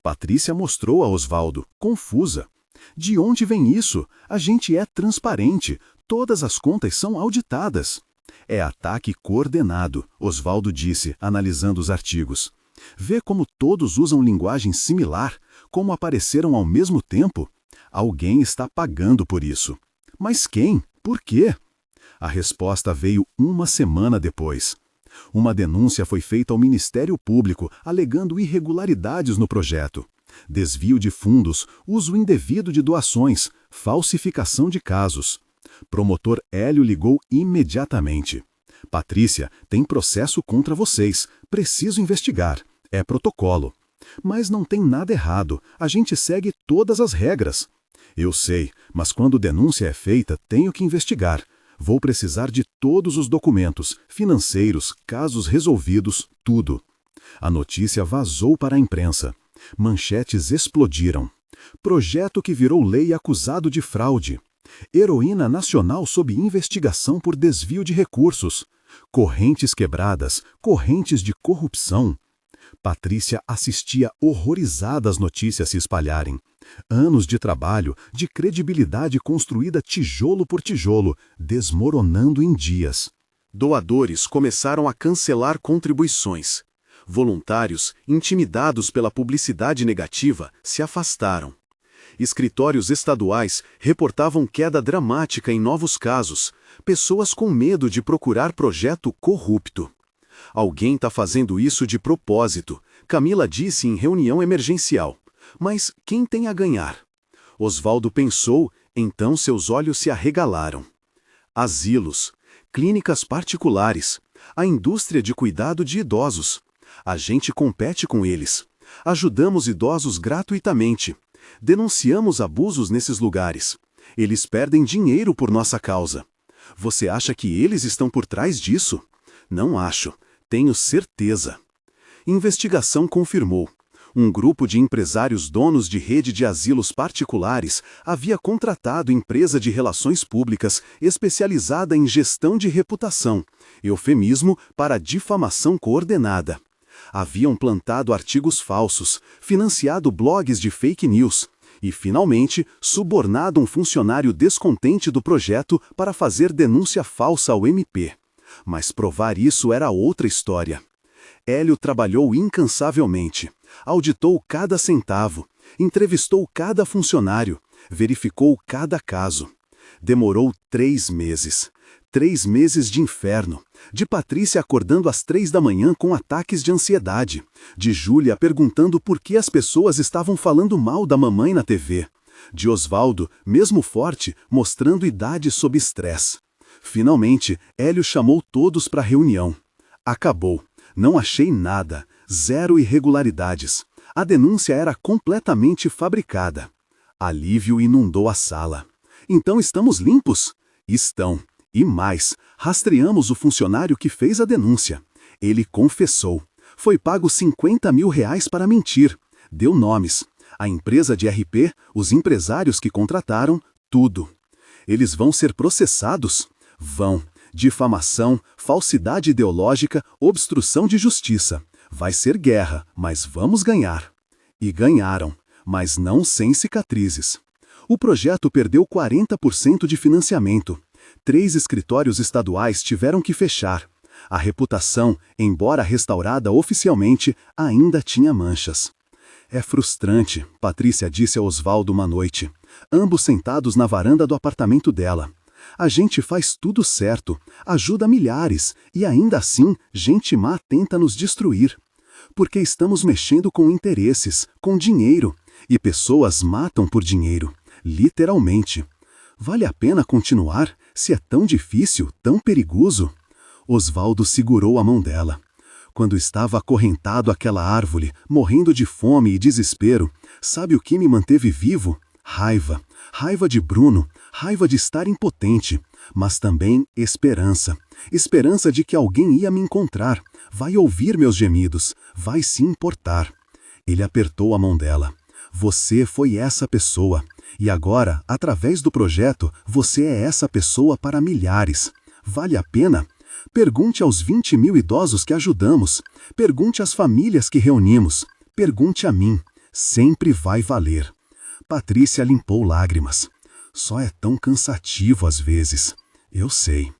S3: Patrícia mostrou a Osvaldo, confusa. De onde vem isso? A gente é transparente, todas as contas são auditadas. É ataque coordenado, Osvaldo disse, analisando os artigos. Vê como todos usam linguagem similar, como apareceram ao mesmo tempo? Alguém está pagando por isso. Mas quem? Por quê? A resposta veio 1 semana depois. Uma denúncia foi feita ao Ministério Público, alegando irregularidades no projeto. Desvio de fundos, uso indevido de doações, falsificação de casos. Promotor Hélio ligou imediatamente. Patrícia, tem processo contra vocês. Preciso investigar. É protocolo. Mas não tem nada errado. A gente segue todas as regras. Eu sei, mas quando denúncia é feita, tenho que investigar. Vou precisar de todos os documentos, financeiros, casos resolvidos, tudo. A notícia vazou para a imprensa. Manchetes explodiram. Projeto que virou lei acusado de fraude. Heroína nacional sob investigação por desvio de recursos. Correntes quebradas, correntes de corrupção. Patrícia assistia horrorizada às notícias se espalharem. Anos de trabalho, de credibilidade construída tijolo por tijolo, desmoronando em dias. Doadores começaram a cancelar contribuições. Voluntários, intimidados pela publicidade negativa, se afastaram. Escritórios estaduais reportavam queda dramática em novos casos, pessoas com medo de procurar projeto corrupto. Alguém está fazendo isso de propósito, Camila disse em reunião emergencial. Mas quem tem a ganhar? Osvaldo pensou, então seus olhos se arregalaram. Asilos, clínicas particulares, a indústria de cuidado de idosos. A gente compete com eles. Ajudamos idosos gratuitamente. Denunciamos abusos nesses lugares. Eles perdem dinheiro por nossa causa. Você acha que eles estão por trás disso? Não acho. Tenho certeza. Investigação confirmou. Um grupo de empresários donos de rede de asilos particulares havia contratado empresa de relações públicas especializada em gestão de reputação, eufemismo para difamação coordenada. Haviam plantado artigos falsos, financiado blogs de fake news e, finalmente, subornado um funcionário descontente do projeto para fazer denúncia falsa ao MP. Mas provar isso era outra história. Hélio trabalhou incansavelmente, auditou cada centavo, entrevistou cada funcionário, verificou cada caso. Demorou 3 meses.
S2: 3 meses de inferno, de Patrícia acordando às 3 da manhã com ataques de ansiedade, de Júlia perguntando por que as pessoas estavam falando mal da mamãe na TV, de Osvaldo, mesmo forte, mostrando idade sob estresse. Finalmente, Hélio chamou todos para a reunião. Acabou. Não achei nada. 0 irregularidades. A denúncia era completamente fabricada. Alívio inundou a sala. Então estamos limpos? Estão. E mais, rastreamos o funcionário que fez a denúncia. Ele confessou. Foi pago R$50 mil para mentir. Deu nomes. A empresa de RP, os empresários que contrataram, tudo. Eles vão ser processados? Vão. Difamação, falsidade ideológica, obstrução de justiça. Vai ser guerra, mas vamos ganhar. E ganharam, mas não sem cicatrizes. O projeto perdeu 40% de financiamento. 3 escritórios estaduais tiveram que fechar. A reputação, embora restaurada oficialmente, ainda tinha manchas. É frustrante, Patrícia disse a Osvaldo uma noite, ambos sentados na varanda do apartamento dela. A gente faz tudo certo, ajuda milhares, e ainda assim, gente má tenta nos destruir. Porque estamos mexendo com interesses, com dinheiro, e pessoas matam por dinheiro, literalmente. Vale a pena continuar, se é tão difícil, tão perigoso? Osvaldo segurou a mão dela. Quando estava acorrentado àquela árvore, morrendo de fome e desespero, sabe o que me manteve vivo? Raiva. Raiva de Bruno, raiva de estar impotente, mas também esperança. Esperança de que alguém ia me encontrar, vai ouvir meus gemidos, vai se importar. Ele apertou a mão dela. Você foi essa pessoa. E agora, através do projeto, você é essa pessoa para milhares. Vale a pena? Pergunte aos 20 mil idosos que ajudamos. Pergunte às famílias que reunimos. Pergunte a mim. Sempre vai valer. Patrícia limpou lágrimas. Só é tão cansativo às vezes. Eu sei.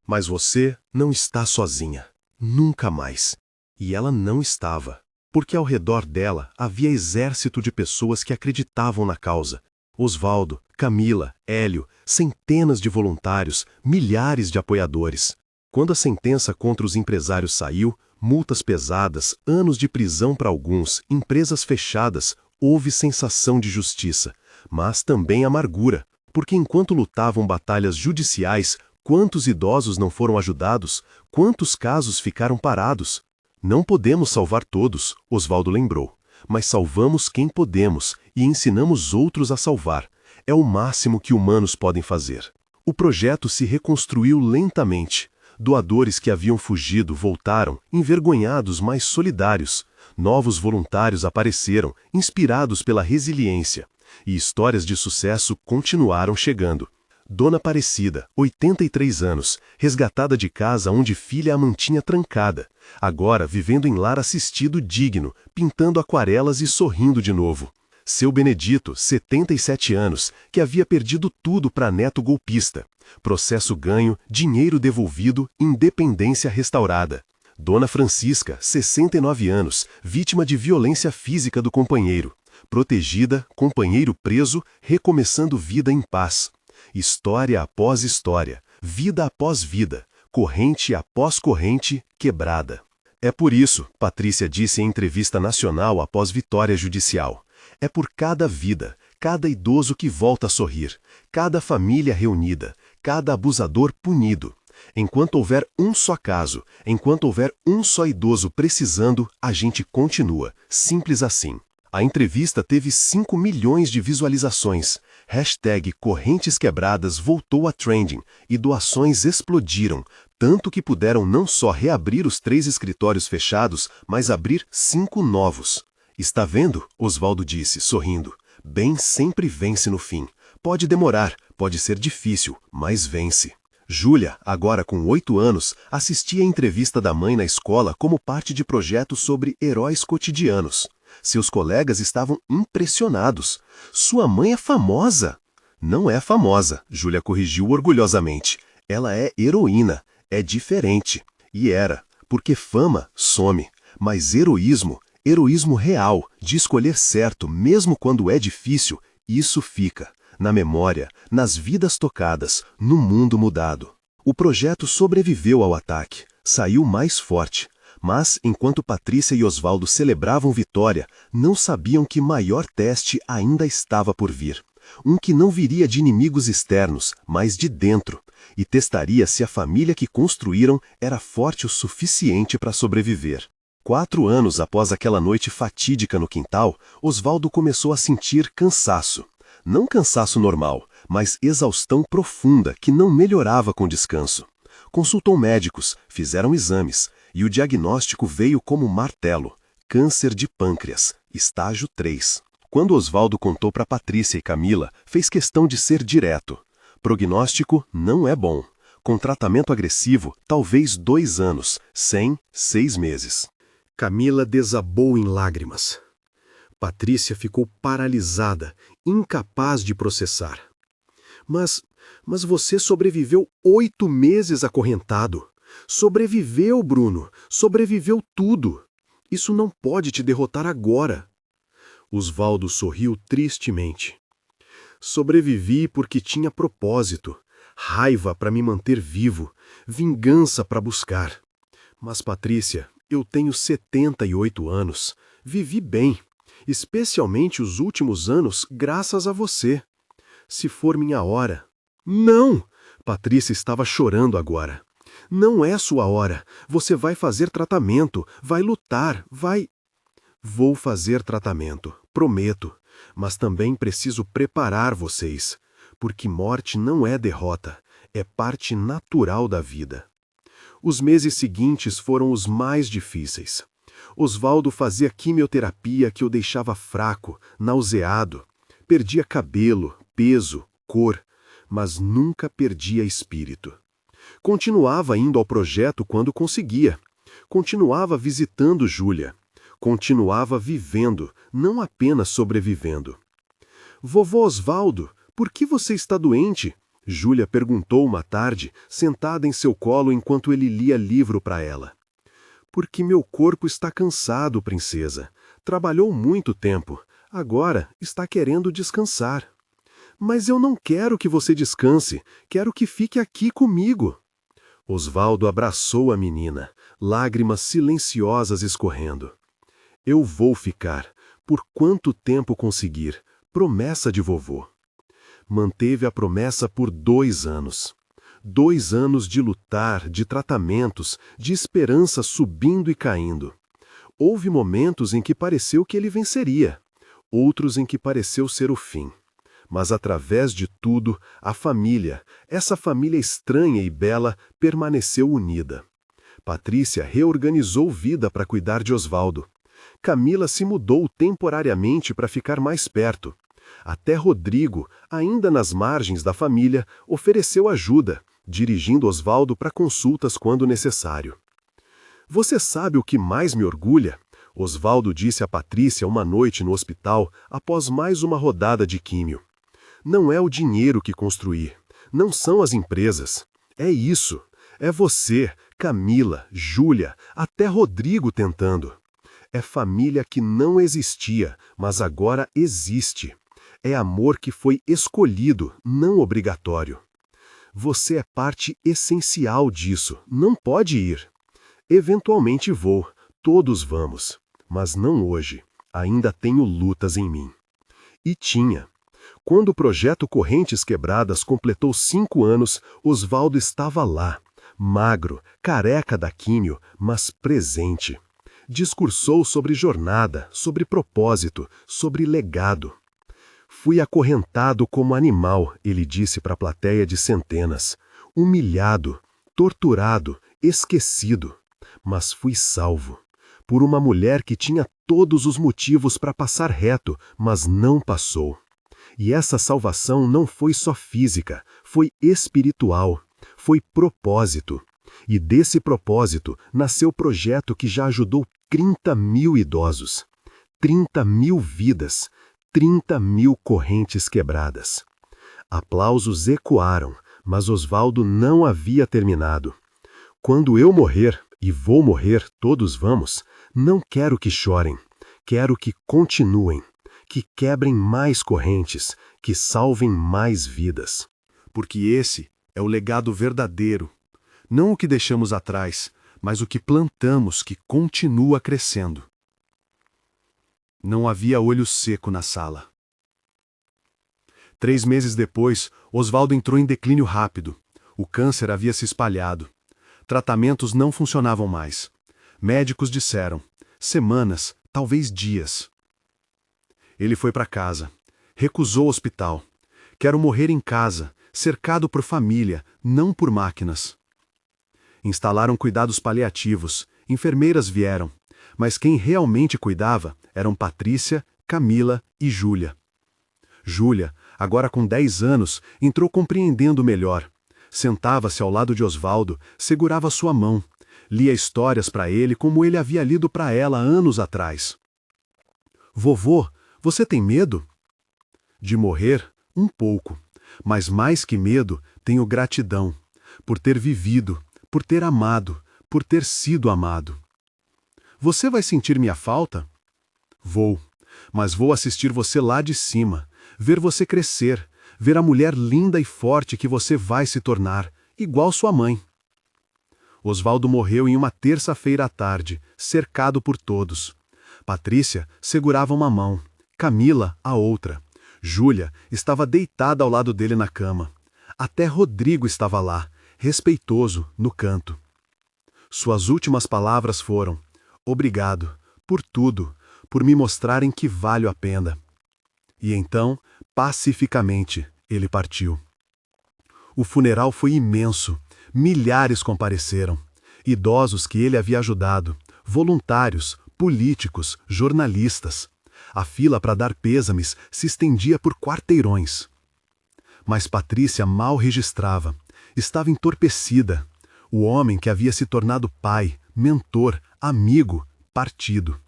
S1: Mas você não está sozinha. Nunca mais. E ela não estava. Porque ao redor dela havia exército de pessoas que acreditavam na causa. Osvaldo, Camila, Hélio, centenas de voluntários, milhares de apoiadores. Quando a sentença contra os empresários saiu, multas pesadas, anos de prisão para alguns, empresas fechadas, houve sensação de justiça, mas também amargura, porque enquanto lutavam batalhas judiciais, quantos idosos não foram ajudados, quantos casos ficaram parados? Não podemos salvar todos, Osvaldo lembrou, mas salvamos quem podemos e ensinamos outros a salvar. É o máximo que humanos podem fazer. O projeto se reconstruiu lentamente. Doadores que haviam fugido voltaram, envergonhados, mas solidários. Novos voluntários apareceram, inspirados pela resiliência. E histórias de sucesso continuaram chegando. Dona Aparecida, 83 anos, resgatada de casa onde filha a mantinha trancada. Agora vivendo em lar assistido digno, pintando aquarelas e sorrindo de novo. Seu Benedito, 77 anos, que havia perdido tudo para neto golpista. Processo ganho, dinheiro devolvido, independência restaurada. Dona Francisca, 69 anos, vítima de violência física do companheiro. Protegida, companheiro preso, recomeçando vida em paz. História após história, vida após vida, corrente após corrente, quebrada. É por isso, Patrícia disse em entrevista nacional após vitória judicial. É por cada vida, cada idoso que volta a sorrir, cada família reunida, cada abusador punido. Enquanto houver um só caso, enquanto houver um só idoso precisando, a gente continua. Simples assim. A entrevista teve 5 milhões de visualizações. #Correntes Quebradas voltou a trending e doações explodiram, tanto que puderam não só reabrir os 3 escritórios fechados, mas abrir 5 novos. Está vendo? Osvaldo disse, sorrindo. Bem sempre vence no fim. Pode demorar, pode ser difícil, mas vence. Júlia, agora com 8 anos, assistia a entrevista da mãe na escola como parte de projetos sobre heróis cotidianos. Seus colegas estavam impressionados. Sua mãe é famosa. Não é famosa, Júlia corrigiu orgulhosamente. Ela é heroína, é diferente. E era, porque fama some, mas heroísmo, heroísmo real, de escolher certo mesmo quando é difícil, isso fica. Na memória, nas vidas tocadas, no mundo mudado. O projeto sobreviveu ao ataque, saiu mais forte, mas, enquanto Patrícia e Osvaldo celebravam vitória, não sabiam que maior teste ainda estava por vir. Um que não viria de inimigos externos, mas de dentro, e testaria se a família que construíram era forte o suficiente para sobreviver. 4 anos após aquela noite fatídica no quintal, Osvaldo começou a sentir cansaço. Não cansaço normal, mas exaustão profunda que não melhorava com descanso. Consultou médicos, fizeram exames, e o diagnóstico veio como martelo: câncer de pâncreas, estágio 3. Quando Osvaldo contou para Patrícia e Camila, fez questão de ser direto. Prognóstico não é bom. Com tratamento agressivo, talvez 2 anos, sem 6 meses.
S3: Camila desabou em lágrimas. Patrícia ficou paralisada, incapaz de processar. Mas você sobreviveu 8 meses acorrentado. Sobreviveu, Bruno. Sobreviveu tudo. Isso não pode te derrotar agora. Osvaldo sorriu tristemente. Sobrevivi porque tinha propósito, raiva para me manter vivo, vingança para buscar. Mas, Patrícia, eu tenho 78 anos. Vivi bem, especialmente os últimos anos, graças a você. Se for minha hora... Não! Patrícia estava chorando agora. Não é sua hora. Você vai fazer tratamento, vai lutar, vai... Vou fazer tratamento, prometo, mas também preciso preparar vocês, porque morte não é derrota, é parte natural da vida. Os meses seguintes foram os mais difíceis. Osvaldo fazia quimioterapia que o deixava fraco, nauseado. Perdia cabelo, peso, cor, mas nunca perdia espírito. Continuava indo ao projeto quando conseguia. Continuava visitando Júlia. Continuava vivendo, não apenas sobrevivendo. Vovô Osvaldo, por que você está doente? Júlia perguntou uma tarde, sentada em seu colo enquanto ele lia livro para ela. Porque meu corpo está cansado, princesa. Trabalhou muito tempo. Agora está querendo descansar. Mas eu não quero que você descanse. Quero que fique aqui comigo. Osvaldo abraçou a menina, lágrimas silenciosas escorrendo. Eu vou ficar, por quanto tempo conseguir, promessa de vovô. Manteve a promessa por 2 anos. 2 anos de lutar, de tratamentos, de esperança subindo e caindo. Houve momentos em que pareceu que ele venceria, outros em que pareceu ser o fim. Mas através de tudo, a família, essa família estranha e bela, permaneceu unida. Patrícia reorganizou vida para cuidar de Osvaldo. Camila se mudou temporariamente para ficar mais perto. Até Rodrigo, ainda nas margens da família, ofereceu ajuda, dirigindo Osvaldo para consultas quando necessário. Você sabe o que mais me orgulha? Osvaldo disse a Patrícia uma noite no hospital, após mais uma rodada de químio. Não é o dinheiro que construí, não são as empresas. É isso. É você, Camila, Júlia, até Rodrigo tentando. É família que não existia, mas agora existe. É amor que foi escolhido, não obrigatório. Você é parte essencial disso, não pode ir. Eventualmente vou, todos vamos, mas não hoje. Ainda tenho lutas em mim. E tinha. Quando o projeto Correntes Quebradas completou 5 anos, Osvaldo estava lá, magro, careca da químio, mas presente. Discursou sobre jornada, sobre propósito, sobre legado. Fui acorrentado como animal, ele disse para a plateia de centenas. Humilhado, torturado, esquecido. Mas fui salvo. Por uma mulher que tinha todos os motivos para passar reto, mas não passou. E essa salvação não foi só física, foi espiritual, foi propósito. E desse propósito nasceu o projeto que já ajudou 30 mil idosos, 30 mil vidas, 30 mil correntes quebradas. Aplausos ecoaram, mas Osvaldo não havia terminado. Quando eu morrer, e vou morrer, todos vamos, não quero que chorem, quero que continuem, que quebrem mais correntes, que salvem mais vidas. Porque esse é o legado verdadeiro, Não o que deixamos atrás, mas o que plantamos que continua crescendo. Não havia olho seco na sala. 3 meses depois, Osvaldo entrou em declínio rápido. O câncer havia se espalhado. Tratamentos não funcionavam mais. Médicos disseram: semanas, talvez dias. Ele foi para casa. Recusou o hospital. Quero morrer em casa, cercado por família, não por máquinas. Instalaram cuidados paliativos, enfermeiras vieram, mas quem realmente cuidava eram Patrícia, Camila e Júlia. Júlia, agora com 10 anos, entrou compreendendo melhor. Sentava-se ao lado de Osvaldo, segurava sua mão, lia histórias para ele como ele havia lido para ela anos atrás. Vovô, você tem medo? De morrer? Um pouco. Mas mais que medo, tenho gratidão. Por ter vivido, por ter amado, por ter sido amado. Você vai sentir minha falta? Vou. Mas vou assistir você lá de cima, ver você crescer, ver a mulher linda e forte que você vai se tornar, igual sua mãe. Osvaldo morreu em uma terça-feira à tarde, cercado por todos. Patrícia segurava uma mão, Camila a outra. Júlia estava deitada ao lado dele na cama. Até Rodrigo estava lá, respeitoso, no canto. Suas últimas palavras foram: obrigado, por tudo, por me mostrarem que valho a pena. E então, pacificamente, ele partiu. O funeral foi imenso. Milhares compareceram. Idosos que ele havia ajudado, voluntários, políticos, jornalistas. A fila para dar pêsames se estendia por quarteirões. Mas Patrícia mal registrava. Estava entorpecida. O homem que havia se tornado pai, mentor, amigo, partido.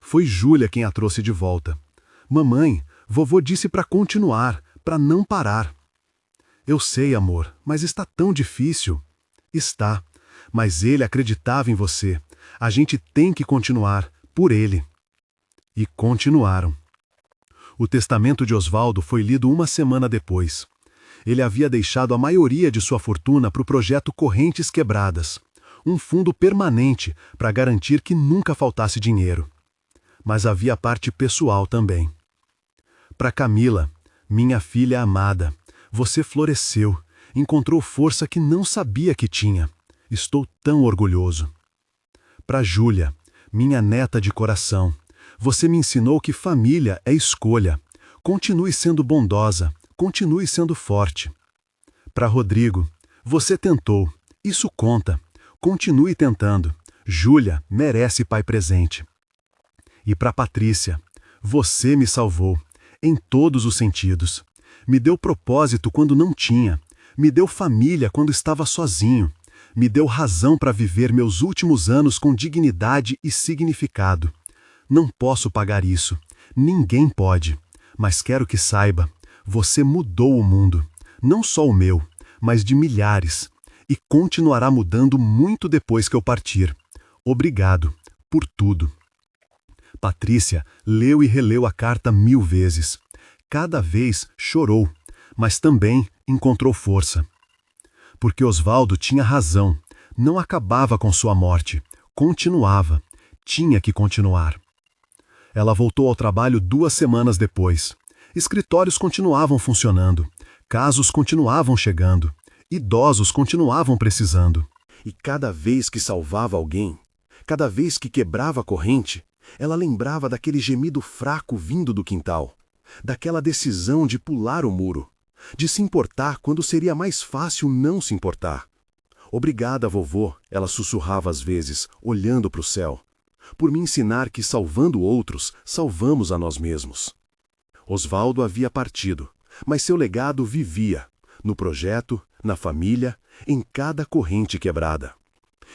S3: Foi Júlia quem a trouxe de volta. Mamãe, vovô disse para continuar, para não parar. Eu sei, amor, mas está tão difícil. Está, mas ele acreditava em você. A gente tem que continuar, por ele. E continuaram. O testamento de Osvaldo foi lido uma semana depois. Ele havia deixado a maioria de sua fortuna para o projeto Correntes Quebradas, um fundo permanente para garantir que nunca faltasse dinheiro. Mas havia parte pessoal também. Para Camila, minha filha amada, você floresceu, encontrou força que não sabia que tinha. Estou tão orgulhoso. Para Júlia, minha neta de coração, você me ensinou que família é escolha. Continue sendo bondosa, continue sendo forte. Para Rodrigo, você tentou, isso conta. Continue tentando. Júlia merece pai presente. E para Patrícia, você me salvou, em todos os sentidos. Me deu propósito quando não tinha. Me deu família quando estava sozinho. Me deu razão para viver meus últimos anos com dignidade e significado. Não posso pagar isso. Ninguém pode. Mas quero que saiba, você mudou o mundo. Não só o meu, mas de milhares. E continuará mudando muito depois que eu partir. Obrigado por tudo. Patrícia leu e releu a carta 1000 vezes. Cada vez chorou, mas também encontrou força. Porque Osvaldo tinha razão. Não acabava com sua morte. Continuava. Tinha que continuar. Ela voltou ao trabalho 2 semanas depois. Escritórios continuavam funcionando. Casos continuavam chegando. Idosos continuavam precisando. E cada vez que salvava alguém, cada vez que quebrava a corrente, ela lembrava daquele gemido fraco vindo do quintal, daquela decisão de pular o muro, de se importar quando seria mais fácil não se importar. Obrigada, vovô, ela sussurrava às vezes, olhando para o céu, por me ensinar que salvando outros, salvamos a nós mesmos. Osvaldo havia partido, mas seu legado vivia, no projeto, na família, em cada corrente quebrada.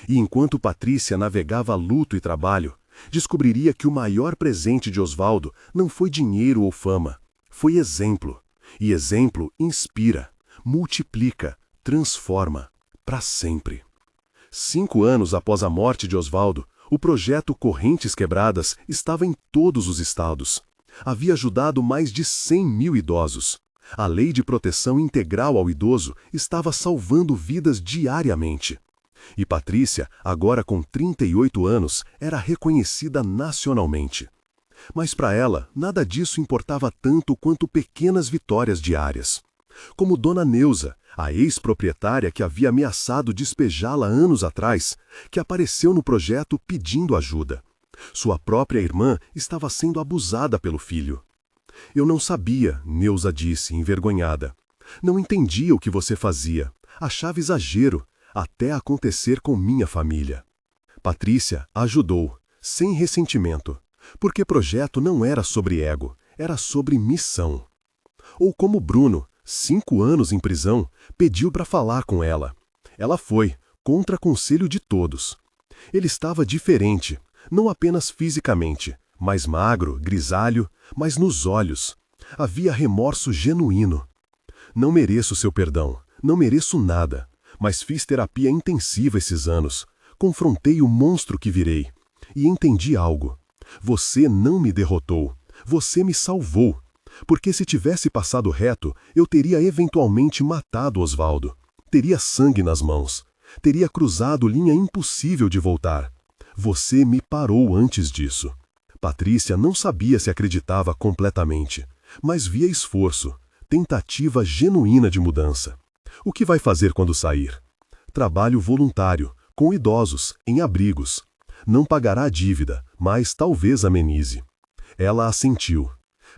S3: E enquanto Patrícia navegava luto e trabalho, descobriria que o maior presente de Osvaldo não foi dinheiro ou fama, foi exemplo. E exemplo inspira, multiplica, transforma, para sempre. 5 anos após a morte de Osvaldo, o projeto Correntes Quebradas estava em todos os estados. Havia ajudado mais de 100.000 idosos.
S1: A lei de proteção integral ao idoso estava salvando vidas diariamente. E Patrícia, agora com 38 anos, era reconhecida nacionalmente. Mas para ela, nada disso importava tanto quanto pequenas vitórias diárias. Como Dona Neuza, a ex-proprietária que havia ameaçado despejá-la anos atrás, que apareceu no projeto pedindo ajuda. Sua própria irmã estava sendo abusada pelo filho. Eu não sabia, Neuza disse, envergonhada. Não entendia o que você fazia. Achava exagero, até acontecer com minha família. Patrícia ajudou, sem ressentimento, porque projeto não era sobre ego, era sobre missão. Ou como Bruno, 5 anos em prisão, pediu para falar com ela. Ela foi, contra conselho de todos. Ele estava diferente, não apenas fisicamente, mais magro, grisalho, mas nos olhos. Havia remorso genuíno. Não mereço seu perdão, não mereço nada, mas fiz terapia intensiva esses anos. Confrontei o monstro que virei. E entendi algo. Você não me derrotou, você me salvou. Porque se tivesse passado reto, eu teria eventualmente matado Osvaldo. Teria sangue nas mãos. Teria cruzado linha impossível de voltar. Você me parou antes disso. Patrícia não sabia se acreditava completamente, mas via esforço, tentativa genuína de mudança. O que vai fazer quando sair? Trabalho voluntário, com idosos, em abrigos. Não pagará a dívida, mas talvez amenize. Ela assentiu.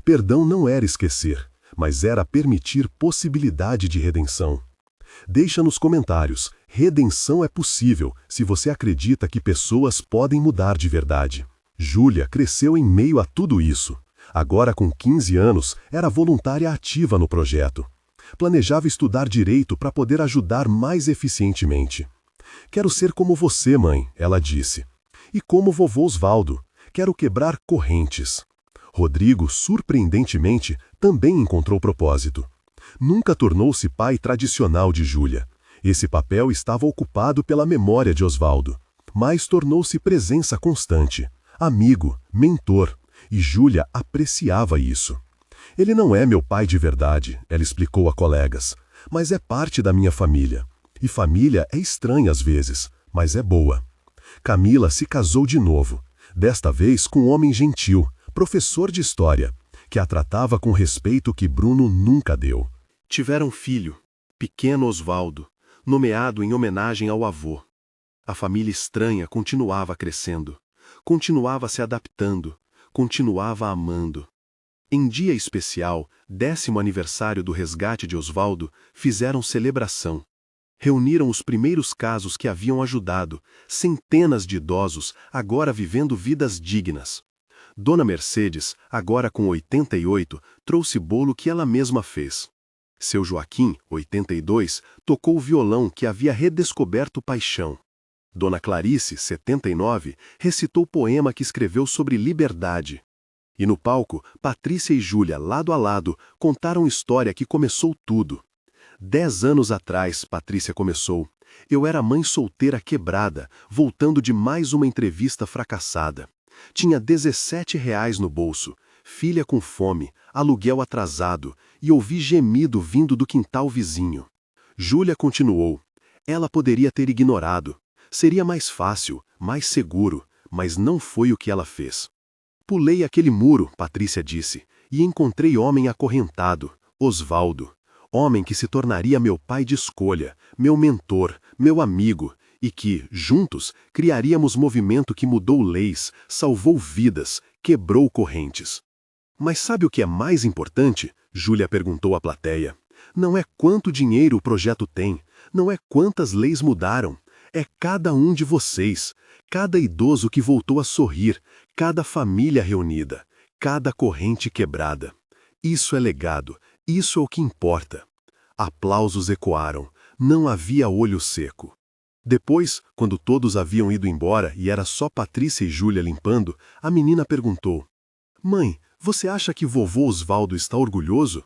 S1: Perdão não era esquecer, mas era permitir possibilidade de redenção. Deixa nos comentários, redenção é possível se você acredita que pessoas podem mudar de verdade. Júlia cresceu em meio a tudo isso. Agora com 15 anos, era voluntária ativa no projeto. Planejava estudar direito para poder ajudar mais eficientemente. Quero ser como você, mãe, ela disse. E como vovô Osvaldo, quero quebrar correntes. Rodrigo, surpreendentemente, também encontrou propósito. Nunca tornou-se pai tradicional de Júlia. Esse papel estava ocupado pela memória de Osvaldo, mas tornou-se presença constante, amigo, mentor, e Júlia apreciava isso. Ele não é meu pai de verdade, ela explicou a colegas, mas é parte da minha família. E família é estranha às vezes, mas é boa. Camila se casou de novo, desta vez com um homem gentil, professor de história, que a tratava com respeito que Bruno nunca deu. Tiveram um filho, pequeno Osvaldo, nomeado em homenagem ao avô. A família estranha continuava crescendo, continuava se adaptando, continuava amando. Em dia especial, 10º aniversário do resgate de Osvaldo, fizeram celebração. Reuniram os primeiros casos que haviam ajudado, centenas de idosos agora vivendo vidas dignas. Dona Mercedes, agora com 88, trouxe bolo que ela mesma fez. Seu Joaquim, 82, tocou o violão que havia redescoberto paixão. Dona Clarice, 79, recitou poema que escreveu sobre liberdade. E no palco, Patrícia e Júlia, lado a lado, contaram história que começou tudo. 10 anos atrás, Patrícia começou. Eu era mãe solteira quebrada, voltando de mais uma entrevista fracassada. Tinha R$ 17 no bolso, filha com fome, aluguel atrasado, e ouvi gemido vindo do quintal vizinho. Júlia continuou. Ela poderia ter ignorado. Seria mais fácil, mais seguro, mas não foi o que ela fez. Pulei aquele muro, Patrícia disse, e encontrei homem acorrentado, Osvaldo. Homem que se tornaria meu pai de escolha, meu mentor, meu amigo, e que, juntos, criaríamos movimento que mudou leis, salvou vidas, quebrou correntes. Mas sabe o que é mais importante? Júlia perguntou à plateia. Não é quanto dinheiro o projeto tem, não é quantas leis mudaram. É cada um de vocês, cada idoso que voltou a sorrir, cada família reunida, cada corrente quebrada. Isso é legado, isso é o que importa. Aplausos ecoaram, não havia olho seco. Depois, quando todos haviam ido embora e era só Patrícia e Júlia limpando, a menina perguntou: Mãe, você acha que vovô Osvaldo está orgulhoso?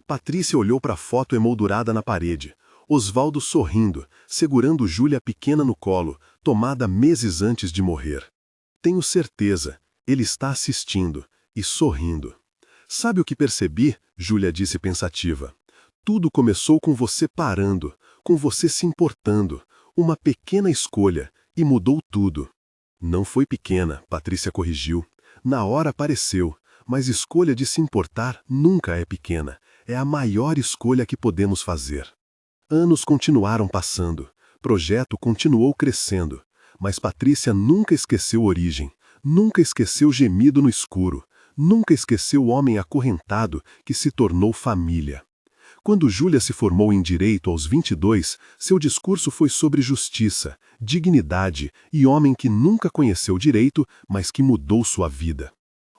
S1: Patrícia olhou para a foto emoldurada na parede. Osvaldo sorrindo, segurando Júlia pequena no colo, tomada meses antes de morrer. Tenho certeza, ele está assistindo e sorrindo. Sabe o que percebi? Júlia disse pensativa. Tudo começou com você parando, com você se importando. Uma pequena escolha, e mudou tudo. Não foi pequena, Patrícia corrigiu. Na hora pareceu, mas escolha de se importar nunca é pequena. É a maior escolha que podemos fazer. Anos continuaram passando. Projeto continuou crescendo. Mas Patrícia nunca esqueceu origem. Nunca esqueceu gemido no escuro. Nunca esqueceu o homem acorrentado que se tornou família. Quando Júlia se formou em Direito aos 22, seu discurso foi sobre justiça, dignidade e homem que nunca conheceu direito, mas que mudou sua vida.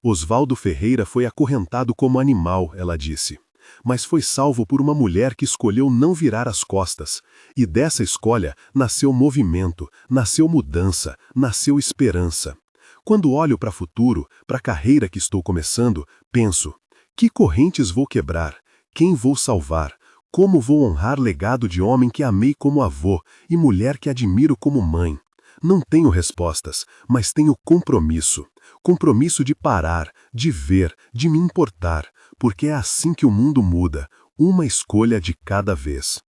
S1: Oswaldo Ferreira foi acorrentado como animal, ela disse. Mas foi salvo por uma mulher que escolheu não virar as costas. E dessa escolha nasceu movimento, nasceu mudança, nasceu esperança. Quando olho para o futuro, para a carreira que estou começando, penso: que correntes vou quebrar? Quem vou salvar? Como vou honrar legado de homem que amei como avô e mulher que admiro como mãe? Não tenho respostas, mas tenho compromisso. Compromisso de parar, de ver, de me importar, porque é assim que o mundo muda, uma escolha de cada vez.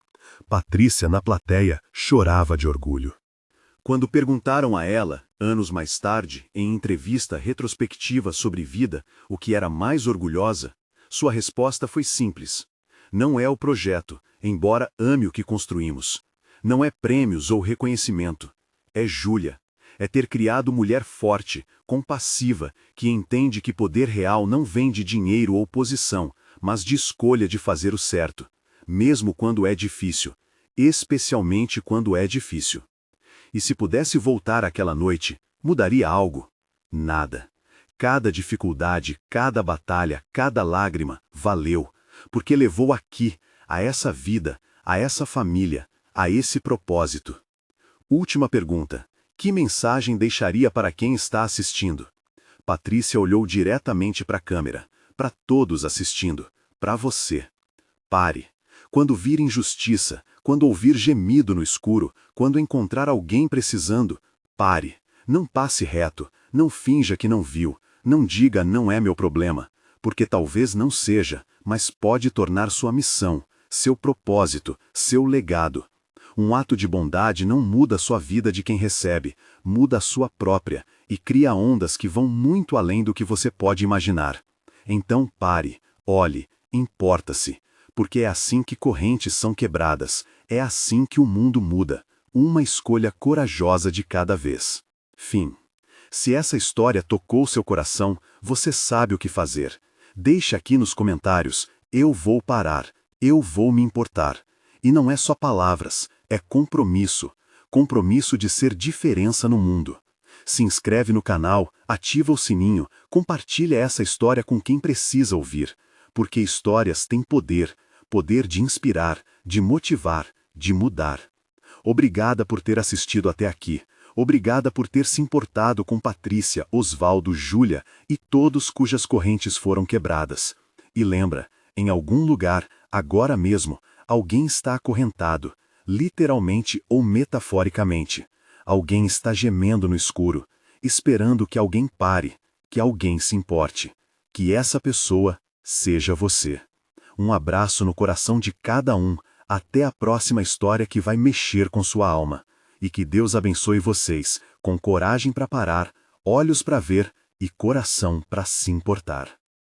S1: Patrícia, na plateia, chorava de orgulho.
S3: Quando perguntaram a ela, anos mais tarde, em entrevista retrospectiva sobre vida, o que era mais orgulhosa, sua resposta foi simples. Não é o projeto, embora ame o que construímos. Não é prêmios ou reconhecimento. É Júlia. É ter criado mulher forte, compassiva, que entende que poder real não vem de dinheiro ou posição, mas de escolha de fazer o certo, mesmo quando é difícil, especialmente quando é difícil. E se pudesse voltar àquela noite, mudaria algo? Nada. Cada dificuldade, cada batalha, cada lágrima, valeu, porque levou aqui, a essa vida, a essa família, a esse propósito. Última pergunta. Que mensagem deixaria para quem está assistindo? Patrícia olhou diretamente para a câmera, para todos assistindo, para você. Pare. Quando vir injustiça, quando ouvir gemido no escuro, quando encontrar alguém precisando, pare. Não passe reto, não finja que não viu, não diga não é meu problema, porque talvez não seja, mas pode tornar sua missão, seu propósito, seu legado. Um ato de bondade não muda sua vida de quem recebe, muda a sua própria e cria ondas que vão muito além do que você pode imaginar. Então pare, olhe, importa-se, porque é assim que correntes são quebradas, é assim que o mundo muda, uma escolha corajosa de cada vez. Fim. Se essa história tocou seu coração, você sabe o que fazer. Deixe aqui nos comentários: eu vou parar, eu vou me importar. E não é só palavras, é compromisso. Compromisso de ser diferença no mundo. Se inscreve no canal, ativa o sininho, compartilha essa história com quem precisa ouvir. Porque histórias têm poder, poder de inspirar, de motivar, de mudar. Obrigada por ter assistido até aqui. Obrigada por ter se importado com Patrícia, Oswaldo, Júlia e todos cujas correntes foram quebradas. E lembra, em algum lugar, agora mesmo, alguém está acorrentado, literalmente ou metaforicamente. Alguém está gemendo no escuro, esperando que alguém pare, que alguém se importe. Que essa pessoa seja você. Um abraço no coração de cada um, até a próxima história que vai mexer com sua alma. E que Deus abençoe vocês, com coragem para parar, olhos para ver e coração para se importar.